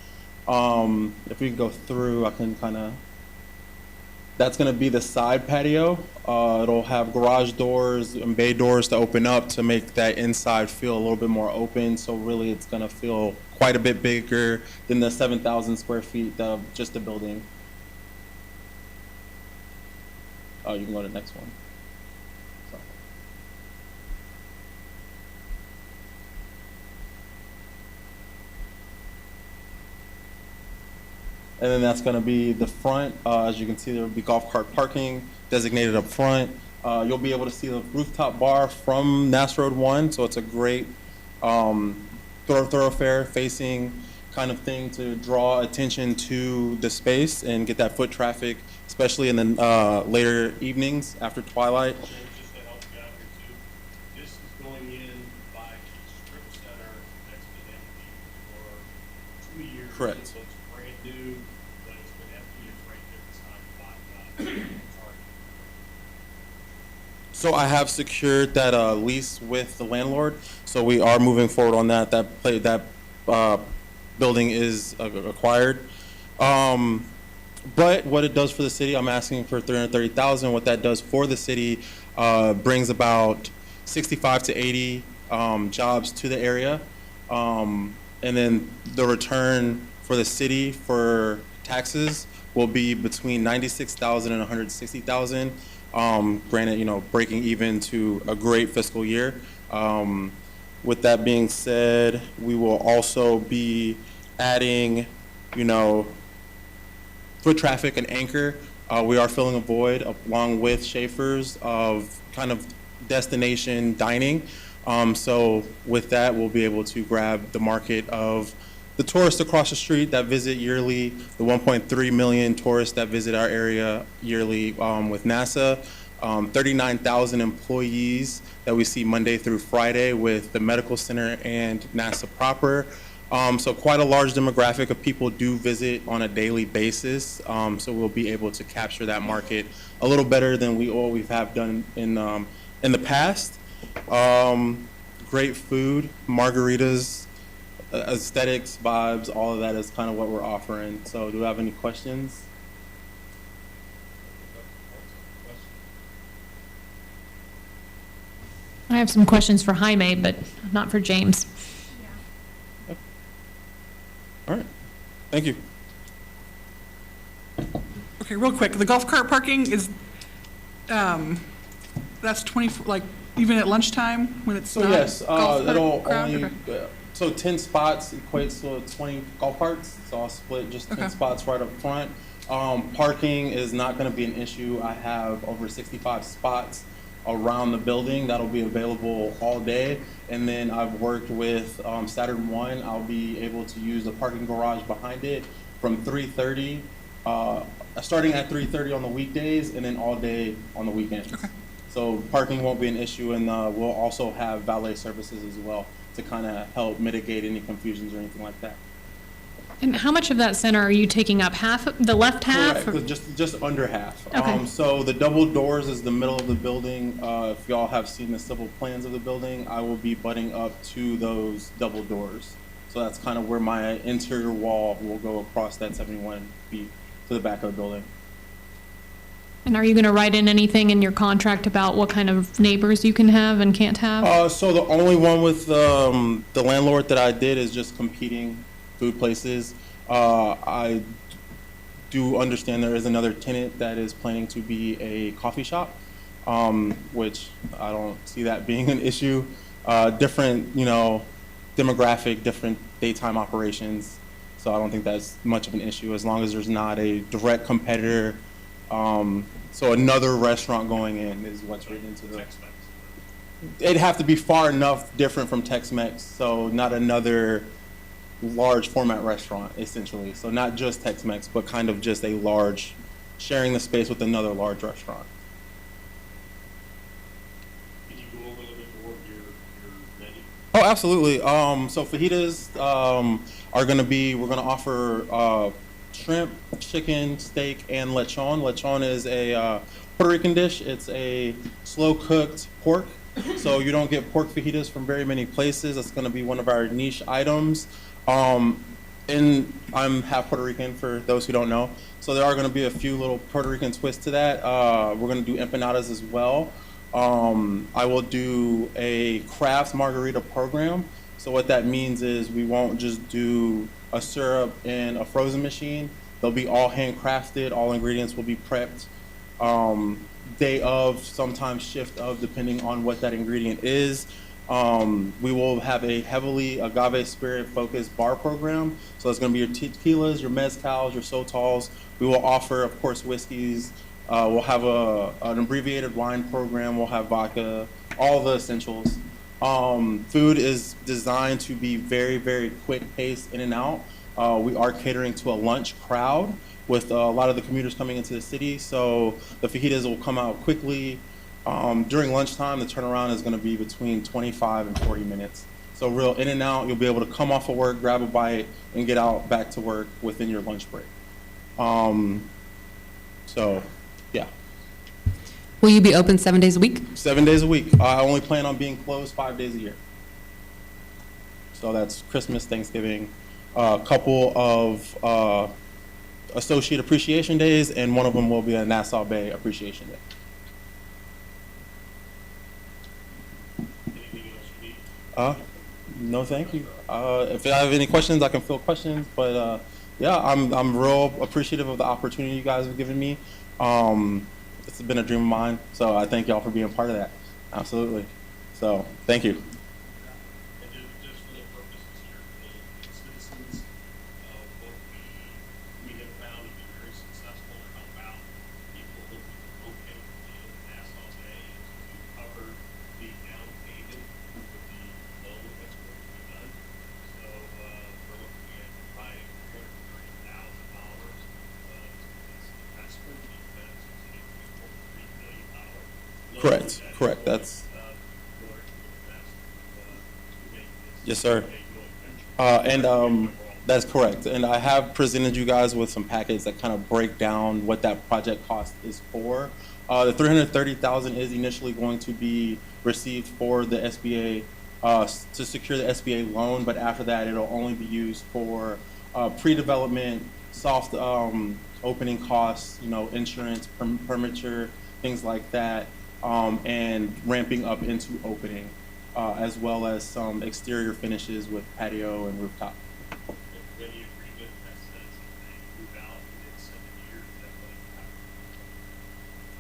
If we can go through, I can kind of. That's going to be the side patio. It'll have garage doors and bay doors to open up to make that inside feel a little bit more open. So really, it's going to feel quite a bit bigger than the 7,000 square feet of just the building. Oh, you can go to the next one. Sorry. And then that's going to be the front. As you can see, there will be golf cart parking designated up front. You'll be able to see the rooftop bar from Nassau Road 1, so it's a great thoroughfare facing kind of thing to draw attention to the space and get that foot traffic, especially in the later evenings after twilight. Just to help you out here too, this is going in by the strip center that's been empty for 2 years. Correct. So it's brand new, but it's been empty. It's right there beside the target. So I have secured that lease with the landlord, so we are moving forward on that. That building is acquired. But what it does for the city, I'm asking for $330,000. What that does for the city brings about 65 to 80 jobs to the area, and then the return for the city for taxes will be between $96,000 and $160,000. Granted, breaking even to a great fiscal year. With that being said, we will also be adding, foot traffic and anchor. We are filling a void along with Schaefer's of kind of destination dining. So with that, we'll be able to grab the market of the tourists across the street that visit yearly, the 1.3 million tourists that visit our area yearly with NASA. 39,000 employees that we see Monday through Friday with the medical center and NASA proper. So quite a large demographic of people do visit on a daily basis. So we'll be able to capture that market a little better than we have done in the past. Great food, margaritas, aesthetics, vibes, all of that is kind of what we're offering. So do you have any questions? I have some questions for Jaime, but not for James. All right, thank you. Okay, real quick, the golf cart parking is, that's 24, like, even at lunchtime when it's So not yes, golf it'll cart crowd? only, Okay. so 10 spots equates to 20 golf carts. So I'll split just 10 Okay. spots right up front. Parking is not going to be an issue. I have over 65 spots around the building that'll be available all day. And then I've worked with Saturn One. I'll be able to use the parking garage behind it from 3:30, starting at 3:30 on the weekdays and then all day on the weekends. Okay. So parking won't be an issue, and we'll also have valet services as well to kind of help mitigate any confusions or anything like that. And how much of that center are you taking up? Half, the left half? Correct, just under half. Okay. So the double doors is the middle of the building. If y'all have seen the civil plans of the building, I will be butting up to those double doors. So that's kind of where my interior wall will go across that 71 feet to the back of the building. And are you going to write in anything in your contract about what kind of neighbors you can have and can't have? So the only one with the landlord that I did is just competing food places. I do understand there is another tenant that is planning to be a coffee shop, which I don't see that being an issue. Different, demographic, different daytime operations. So I don't think that's much of an issue as long as there's not a direct competitor. So another restaurant going in is what's written into the. It'd have to be far enough different from Tex-Mex, so not another large format restaurant, essentially. So not just Tex-Mex, but kind of just a large, sharing the space with another large restaurant. Can you go over a little bit more of your menu? Oh, absolutely. So fajitas are going to be, we're going to offer shrimp, chicken, steak, and lechon. Lechon is a Puerto Rican dish. It's a slow-cooked pork. So you don't get pork fajitas from very many places. That's going to be one of our niche items. And I'm half Puerto Rican, for those who don't know. So there are going to be a few little Puerto Rican twists to that. We're going to do empanadas as well. I will do a craft margarita program. So what that means is we won't just do a syrup in a frozen machine. They'll be all handcrafted. All ingredients will be prepped day of, sometimes shift of, depending on what that ingredient is. We will have a heavily agave spirit focused bar program. So it's going to be your tequilas, your mezcals, your sotols. We will offer, of course, whiskeys. We'll have an abbreviated wine program. We'll have vodka, all the essentials. Food is designed to be very, very quick paced in and out. We are catering to a lunch crowd with a lot of the commuters coming into the city. So the fajitas will come out quickly. During lunchtime, the turnaround is going to be between 25 and 40 minutes. So real in and out, you'll be able to come off of work, grab a bite, and get out back to work within your lunch break. So, yeah. Will you be open 7 days a week? 7 days a week. I only plan on being closed 5 days a year. So that's Christmas, Thanksgiving, a couple of Associate Appreciation Days, and one of them will be a Nassau Bay Appreciation Day. Anything else you need? No, thank you. If I have any questions, I can field questions. But yeah, I'm real appreciative of the opportunity you guys have given me. It's been a dream of mine, so I thank y'all for being part of that. Absolutely. So thank you. And just for the purposes here, the citizens, what we have found to be very successful to help out people looking for open in Nassau Bay is to cover the down payment with the loan that's going to be done. So we're looking at providing $330,000 as investment because it's an increase over $3 million. Correct. Correct. That's. Yes, sir. And that's correct. And I have presented you guys with some packets that kind of break down what that project cost is for. The $330,000 is initially going to be received for the SBA to secure the SBA loan, but after that, it'll only be used for pre-development, soft opening costs, insurance, permiture, things like that, and ramping up into opening. As well as some exterior finishes with patio and rooftop. Any agreement that says if they move out within 7 years, that will happen.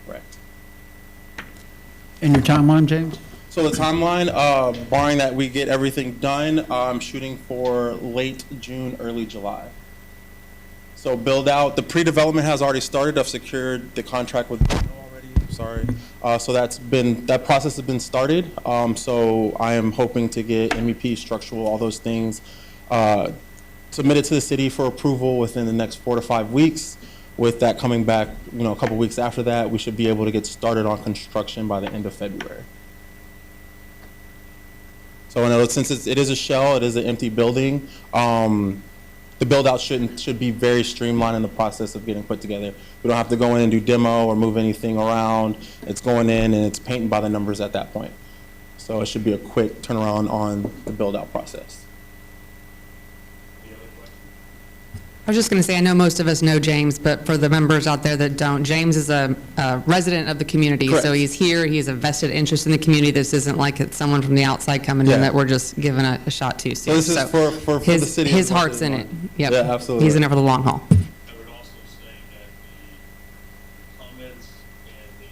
Correct. And your timeline, James? So the timeline, barring that we get everything done, I'm shooting for late June, early July. So build out, the pre-development has already started. I've secured the contract with already, sorry. So that process has been started. So I am hoping to get MEP, structural, all those things submitted to the city for approval within the next 4 to 5 weeks. With that coming back, a couple weeks after that, we should be able to get started on construction by the end of February. So in other words, since it is a shell, it is an empty building, the build out should be very streamlined in the process of getting put together. We don't have to go in and do demo or move anything around. It's going in and it's painting by the numbers at that point. So it should be a quick turnaround on the build out process. Any other questions? I was just going to say, I know most of us know James, but for the members out there that don't, James is a resident of the community. Correct. So he's here, he has a vested interest in the community. This isn't like it's someone from the outside coming in Yeah. that we're just giving a shot to. So this is for the his, city. His as much heart's as in mine. it. Yep. Yeah, absolutely. He's in it for the long haul. I would also say that the comments and the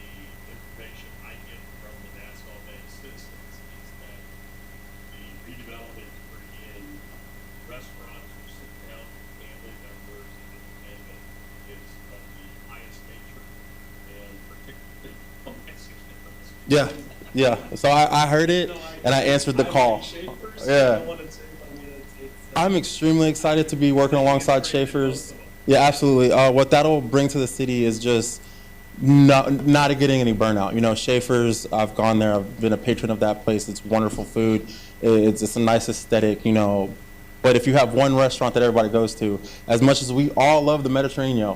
information I get from the Nassau Bay citizens is that the redevelopment to bring in restaurants or sit-down family members and entertainment is of the highest nature, and particularly from Mexican. Yeah, yeah. So I heard it, and I answered the call. Yeah. I'm extremely excited to be working alongside Schaefer's. Yeah, absolutely. What that'll bring to the city is just not getting any burnout. You know, Schaefer's, I've gone there, I've been a patron of that place. It's wonderful food. It's a nice aesthetic, you know. But if you have one restaurant that everybody goes to, as much as we all love the Mediterranean,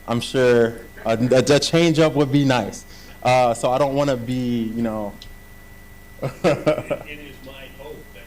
I'm sure a change up would be nice. So I don't want to be, you know. It is my hope that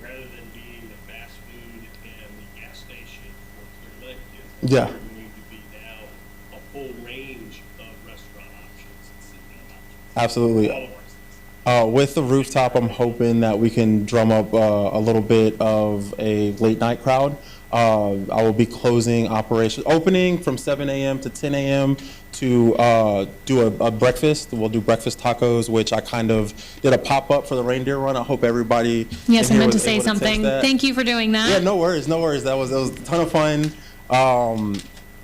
rather than being the fast food and the gas station for Clear Lake, is Yeah. going to be now a full range of restaurant options and sit-down options. Absolutely. All of our cities. With the rooftop, I'm hoping that we can drum up a little bit of a late night crowd. I will be closing operations, opening from 7 a.m. to 10 a.m. to do a breakfast. We'll do breakfast tacos, which I kind of did a pop-up for the reindeer run. I hope everybody Yes, in I here meant to was say able taste something. that. Thank you for doing that. Yeah, no worries, no worries. It was a ton of fun.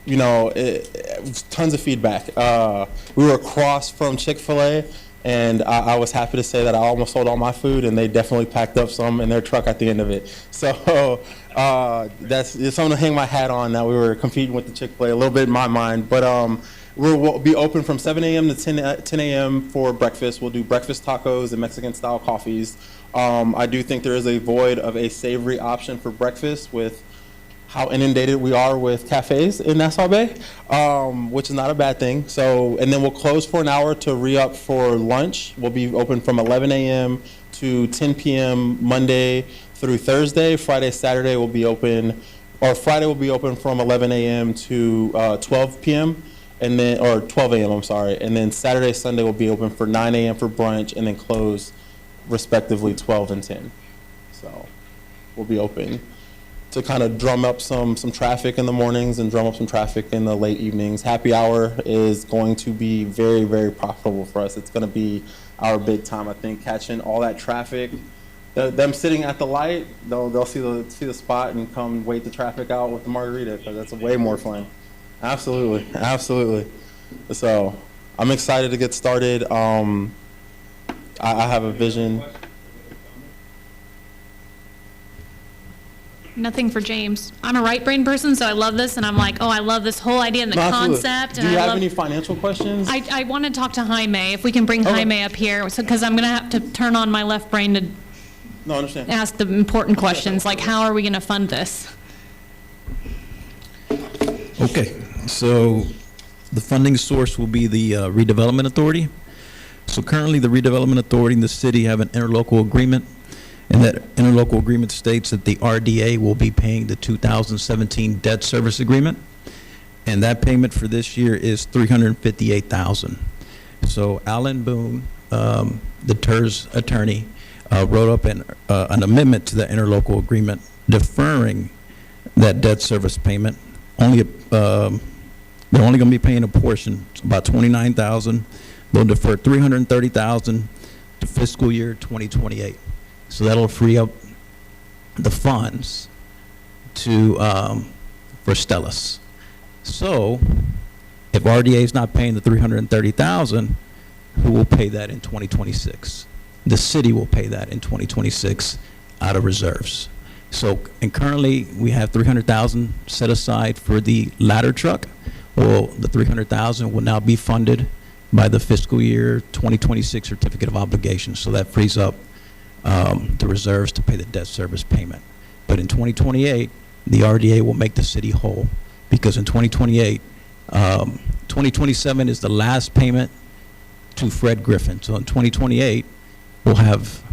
You know, it was tons of feedback. We were across from Chick-fil-A, and I was happy to say that I almost sold all my food, and they definitely packed up some in their truck at the end of it. So it's something to hang my hat on, that we were competing with the Chick-fil-A a little bit in my mind. But we'll be open from 7 a.m. to 10 a.m. for breakfast. We'll do breakfast tacos and Mexican-style coffees. I do think there is a void of a savory option for breakfast with how inundated we are with cafes in Nassau Bay, which is not a bad thing. So, and then we'll close for an hour to re-up for lunch. We'll be open from 11 a.m. to 10 p.m. Monday through Thursday. Friday, Saturday will be open, or Friday will be open from 11 a.m. to 12 p.m. and then, or 12 a.m. I'm sorry, and then Saturday, Sunday will be open for 9 a.m. for brunch, and then close respectively 12 and 10. So, we'll be open to kind of drum up some traffic in the mornings and drum up some traffic in the late evenings. Happy hour is going to be very, very profitable for us. It's going to be our big time, I think, catching all that traffic. Them sitting at the light, they'll see the spot and come wait the traffic out with the margarita, because that's way more fun. Absolutely, absolutely. So I'm excited to get started. I have a vision. Nothing for James. I'm a right brain person, so I love this, and I'm like, oh, I love this whole idea and the No, absolutely. concept. Do and you I have love, any financial questions? I want to talk to Jaime, if we can bring Okay. Jaime up here, because I'm going to have to turn on my left brain to No, I understand. ask the important questions, like how are we going to fund this? Okay, so the funding source will be the redevelopment authority. So currently, the redevelopment authority and the city have an interlocal agreement, and that interlocal agreement states that the RDA will be paying the 2017 debt service agreement, and that payment for this year is $358,000. So Alan Boone, the TERS attorney, wrote up an amendment to the interlocal agreement deferring that debt service payment. They're only going to be paying a portion, about $29,000. They'll defer $330,000 to fiscal year 2028. So that'll free up the funds to for Stellus. So if RDA is not paying the $330,000, who will pay that in 2026? The city will pay that in 2026 out of reserves. So, and currently we have $300,000 set aside for the ladder truck. Well, the $300,000 will now be funded by the fiscal year 2026 certificate of obligation. So that frees up the reserves to pay the debt service payment. But in 2028, the RDA will make the city whole, because in 2028, 2027 is the last payment to Fred Griffin. So in 2028, we'll have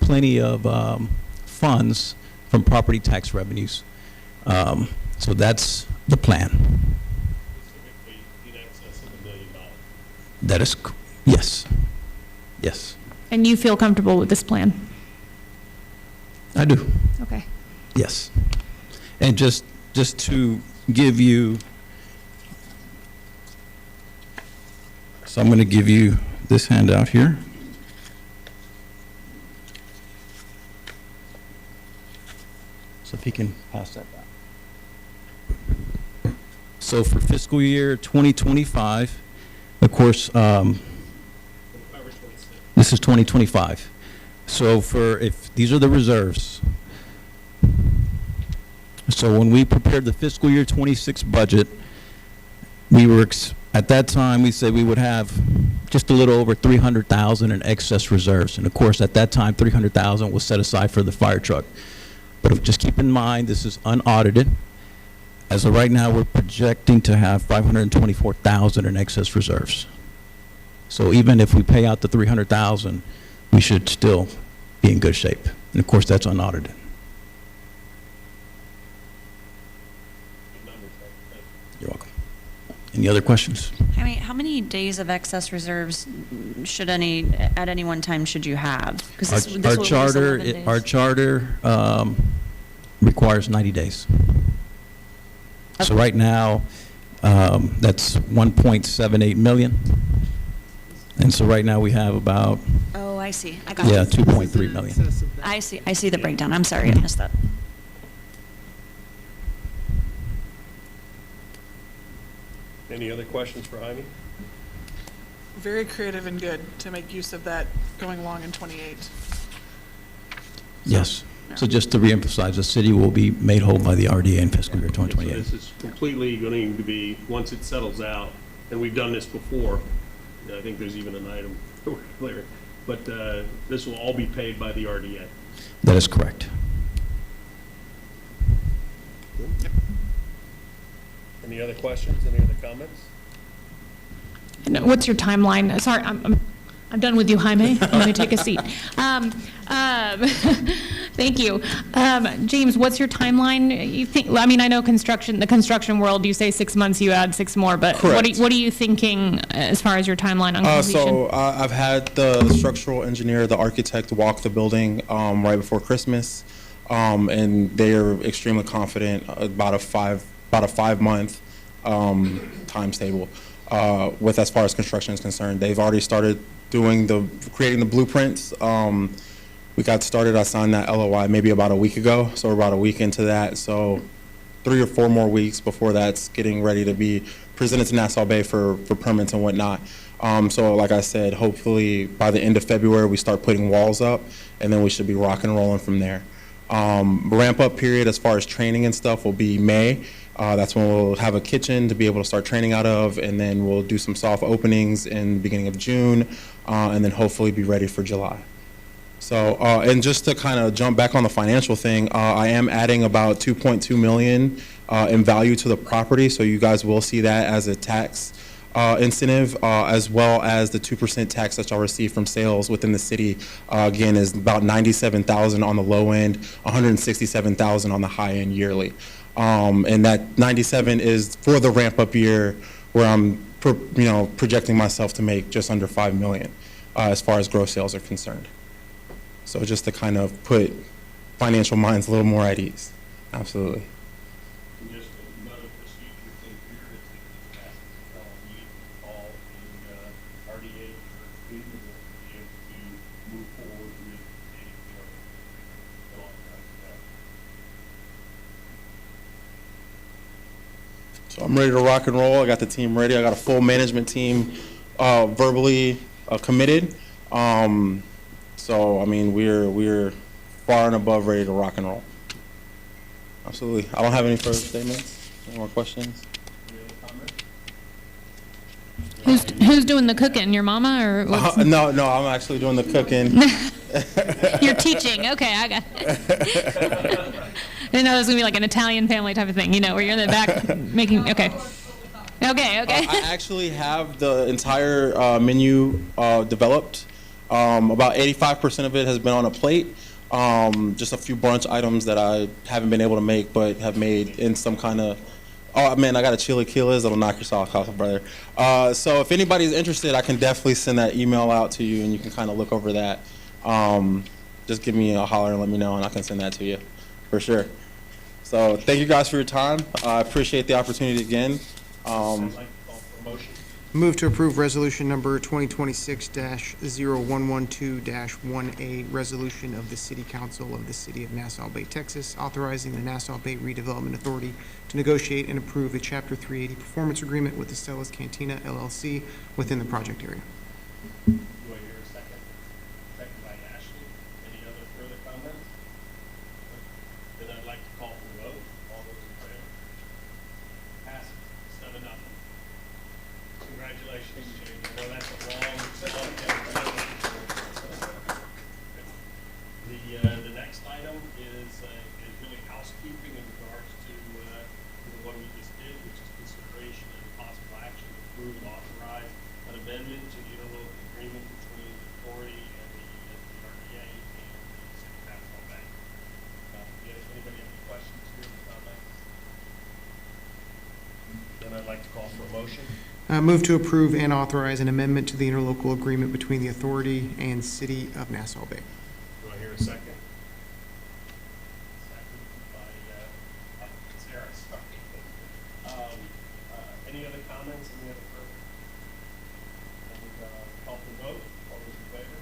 plenty of funds from property tax revenues So that's the plan. Specifically in excess of $1 million. That is, yes, yes, And you feel comfortable with this plan? I do, Okay. yes. And just to give you, so I'm going to give you this handout here. So if he can pass that back. So for fiscal year 2025, of course, this is 2025. So if these are the reserves. So when we prepared the fiscal year 26 budget, we were, at that time, we said we would have just a little over 300,000 in excess reserves. And of course, at that time, 300,000 was set aside for the fire truck. But just keep in mind, this is unaudited. As of right now, we're projecting to have 524,000 in excess reserves. So even if we pay out the 300,000, we should still be in good shape. And of course, that's unaudited. You're welcome. Any other questions? How many days of excess reserves at any one time should you have? 'Cause this will lose 11 days. Our charter requires 90 days. So right now, that's 1.78 million. And so right now we have about, Oh, I see. I got you. 2.3 million. I see the breakdown. I'm sorry, I missed that. Any other questions for Jaime? Very creative and good to make use of that going along in 28. Yes. So just to reemphasize, the city will be made whole by the RDA in fiscal year So 2028. this is completely going to be, once it settles out, and we've done this before, I think there's even an item later, but this will all be paid by the RDA. That is correct. Any other questions, any other comments? And what's your timeline? Sorry, I'm done with you, Jaime. I'm going to take a seat. Thank you. James, what's your timeline? You think? I mean, I know the construction world, you say 6 months, you add 6 more, but Correct. what are you thinking as far as your timeline on completion? I've had the structural engineer, the architect walk the building right before Christmas, and they are extremely confident about a 5-month timetable with as far as construction is concerned. They've already started creating the blueprints. We got started, I signed that LOI maybe about a week ago, so we're about a week into that. So 3 or 4 more weeks before that's getting ready to be presented to Nassau Bay for permits and whatnot. So like I said, hopefully by the end of February, we start putting walls up, and then we should be rock and rolling from there. Ramp up period as far as training and stuff will be May. That's when we'll have a kitchen to be able to start training out of, and then we'll do some soft openings in the beginning of June, and then hopefully be ready for July. So, and just to kind of jump back on the financial thing, I am adding about 2.2 million in value to the property, so you guys will see that as a tax incentive, as well as the 2% tax that y'all receive from sales within the city. Again, is about 97,000 on the low end, 167,000 on the high end yearly. And that 97 is for the ramp up year, where I'm projecting myself to make just under 5 million as far as gross sales are concerned. So just to kind of put financial minds a little more at ease. Absolutely. And just another procedure thing here is that this passes a fellow meet, call the RDA for meeting, and we'll be able to move forward with a charter. So I'm ready to rock and roll. I got the team ready. I got a full management team verbally committed. So I mean, we're far and above ready to rock and roll. Absolutely. I don't have any further statements. Any more questions? Who's doing the cooking? Your mama or what's No, I'm actually doing the cooking. You're teaching. Okay, I got it. I didn't know it was going to be like an Italian family type of thing, where you're in the back making, okay. Okay. I actually have the entire menu developed. About 85% of it has been on a plate. Just a few brunch items that I haven't been able to make, but have made in some kind of, oh man, I got a chilaquiles that'll knock your socks off, brother. So if anybody's interested, I can definitely send that email out to you and you can kind of look over that. Just give me a holler and let me know and I can send that to you for sure. So thank you guys for your time. I appreciate the opportunity again. Move to approve resolution number 2026-0112-1A, resolution of the City Council of the City of Nassau Bay, Texas, authorizing the Nassau Bay Redevelopment Authority to negotiate and approve a Chapter 380 performance agreement with the Stella's Cantina LLC within the project area. Do I hear a second? Second by Ashley. Any other further comments? Then I'd like to call for the vote. All those in favor? Passes 7-0. Congratulations, Jane. I know that's a long, the next item is really housekeeping in regards to the one we just did, which is consideration and possible action to approve and authorize an amendment to the interlocal agreement between the authority and the RDA and the City of Nassau Bay. Does anybody have any questions here about that? Then I'd like to call for a motion. Move to approve and authorize an amendment to the interlocal agreement between the authority and City of Nassau Bay. Do I hear a second? Second by Sarah, sorry. Any other comments, any other further? And call for vote, all those in favor?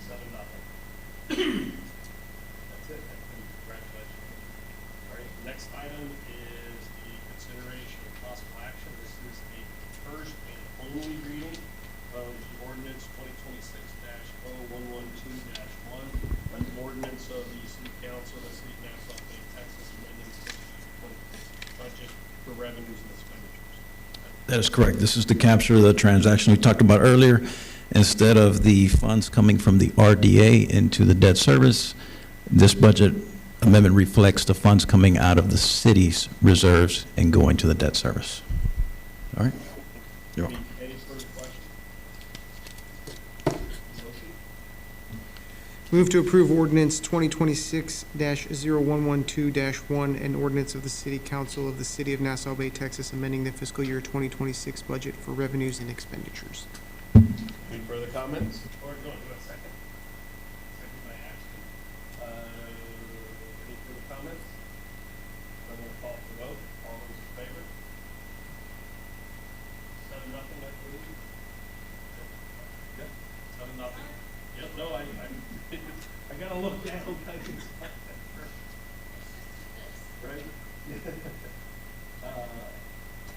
7-0. That's it, congratulations. All right, next item is the consideration of possible action. This is the first and only reading of the ordinance 2026-0112-1, an ordinance of the City Council of the City of Nassau Bay, Texas, amending the 2026 budget for revenues and expenditures. That is correct. This is to capture the transaction we talked about earlier. Instead of the funds coming from the RDA into the debt service, this budget amendment reflects the funds coming out of the city's reserves and going to the debt service. All right? You're welcome. Any further questions? Motion? Move to approve ordinance 2026-0112-1, an ordinance of the City Council of the City of Nassau Bay, Texas, amending the fiscal year 2026 budget for revenues and expenditures. Any further comments? Or do you want to do a second? Second by Ashley. Any further comments? I'm going to call for the vote. All those in favor? 7-0, I believe. Yep, 7-0. Yep, no, I gotta look down. Right?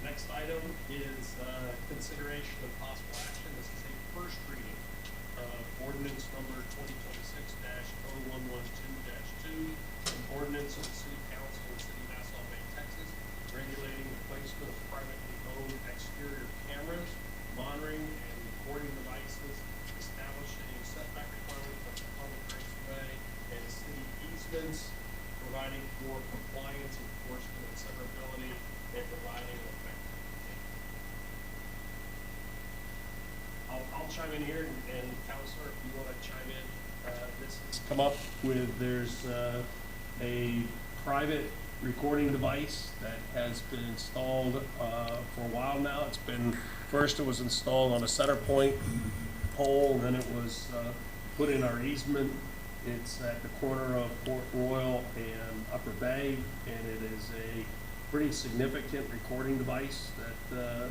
Next item is consideration of possible action. This is a first reading of ordinance number 2026-0112-2, an ordinance of the City Council of the City of Nassau Bay, Texas, regulating the placement of privately owned exterior cameras, monitoring and recording devices, establishing setback requirements for public rights of way and city easements, providing for compliance, enforcement, and severability, and providing an effective date. I'll chime in here, and Counselor, if you want to chime in, this has come up with, there's a private recording device that has been installed for a while now. It's been, first it was installed on a center point pole, then it was put in our easement. It's at the corner of Port Royal and Upper Bay, and it is a pretty significant recording device that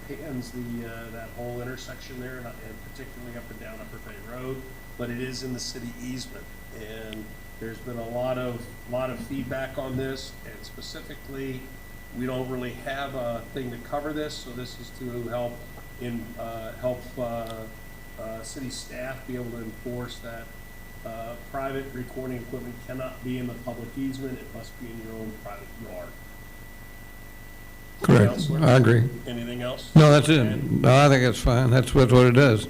pans that whole intersection there, and particularly up and down Upper Bay Road. But it is in the city easement, and there's been a lot of feedback on this, and specifically, we don't really have a thing to cover this, so this is to help city staff be able to enforce that private recording equipment cannot be in the public easement, it must be in your own private yard. Correct. Counselor? I agree. Anything else? No, that's it. No, I think that's fine. That's what it does.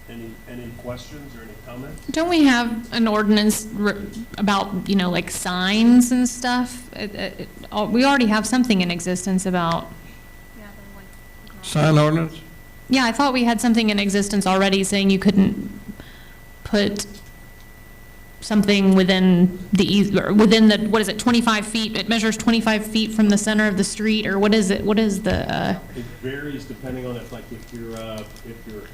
Any questions or any comments? Don't we have an ordinance about, like signs and stuff? We already have something in existence about, Sign ordinance? yeah, I thought we had something in existence already saying you couldn't put something within or within the, what is it, 25 feet? It measures 25 feet from the center of the street, or what is it? What is the? It varies depending on if you're a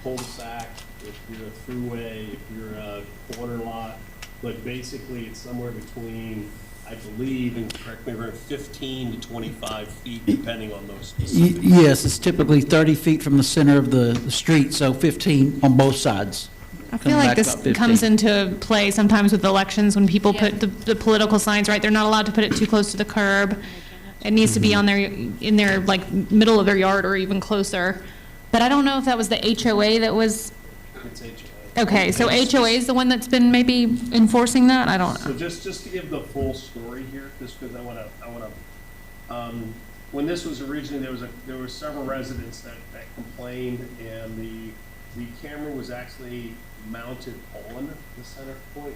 cul-de-sac, if you're a throughway, if you're a corner lot, but basically it's somewhere between, I believe, and correct me, around 15 to 25 feet, depending on those specific. Yes, it's typically 30 feet from the center of the street, so 15 on both sides. I feel like this comes into play sometimes with elections when people put the political signs, right? They're not allowed to put it too close to the curb. It needs to be on in their, like, middle of their yard or even closer. But I don't know if that was the HOA that was. It's HOA. Okay, so HOA is the one that's been maybe enforcing that? I don't know. So just to give the full story here, just because I want to, when this was originally, there were several residents that complained, and the camera was actually mounted on the center point,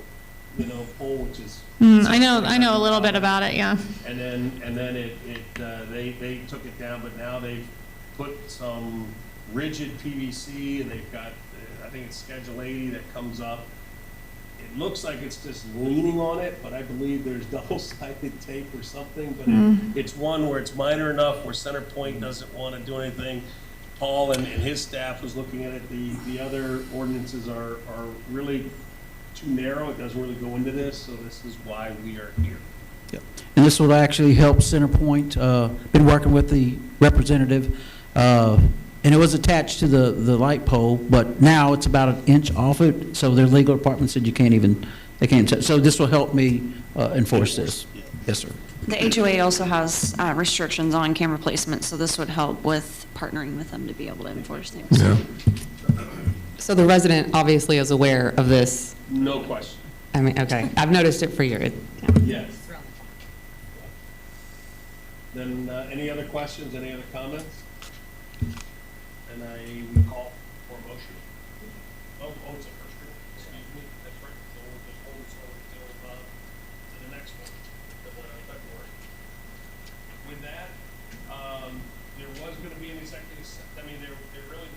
pole, which is. I know a little bit about it, yeah. And then they took it down, but now they've put some rigid PVC, and they've got, I think it's Schedule 80 that comes up. It looks like it's just leaning on it, but I believe there's double-sided tape or something, but it's one where it's minor enough where Center Point doesn't want to do anything. Paul and his staff was looking at it. The other ordinances are really too narrow. It doesn't really go into this, so this is why we are here. Yep. And this will actually help Centerpoint. Been working with the representative, and it was attached to the light pole, but now it's about an inch off it, so their legal department said they can't. So this will help me enforce this. Yes, sir. The HOA also has restrictions on camera placement, so this would help with partnering with them to be able to enforce things. Yeah. So the resident obviously is aware of this. No question. I mean, okay, I've noticed it for years. Yes. Then any other questions, any other comments? And I would call for a motion. Oh, it's a first reading, excuse me, that's right. So we'll just hold it until to the next one, to the February. With that, there was going to be an executive, there really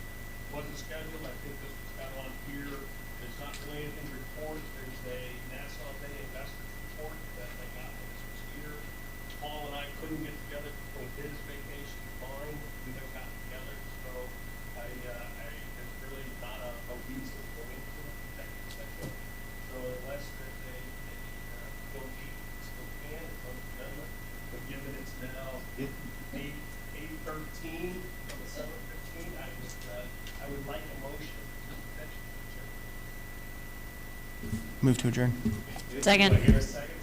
wasn't scheduled. I think this was got on here. There's not really anything to report. There's a Nassau Bay investors report that I got when this was here. Paul and I couldn't get together between his vacation and mine. We never got together, so there's really not a reason to go into an executive session. So unless there's a go meet, still can, it's on the agenda. But given it's now 8:13 on December 15th, I would like a motion to potentially adjourn. Move to adjourn. Second. Do I hear a second?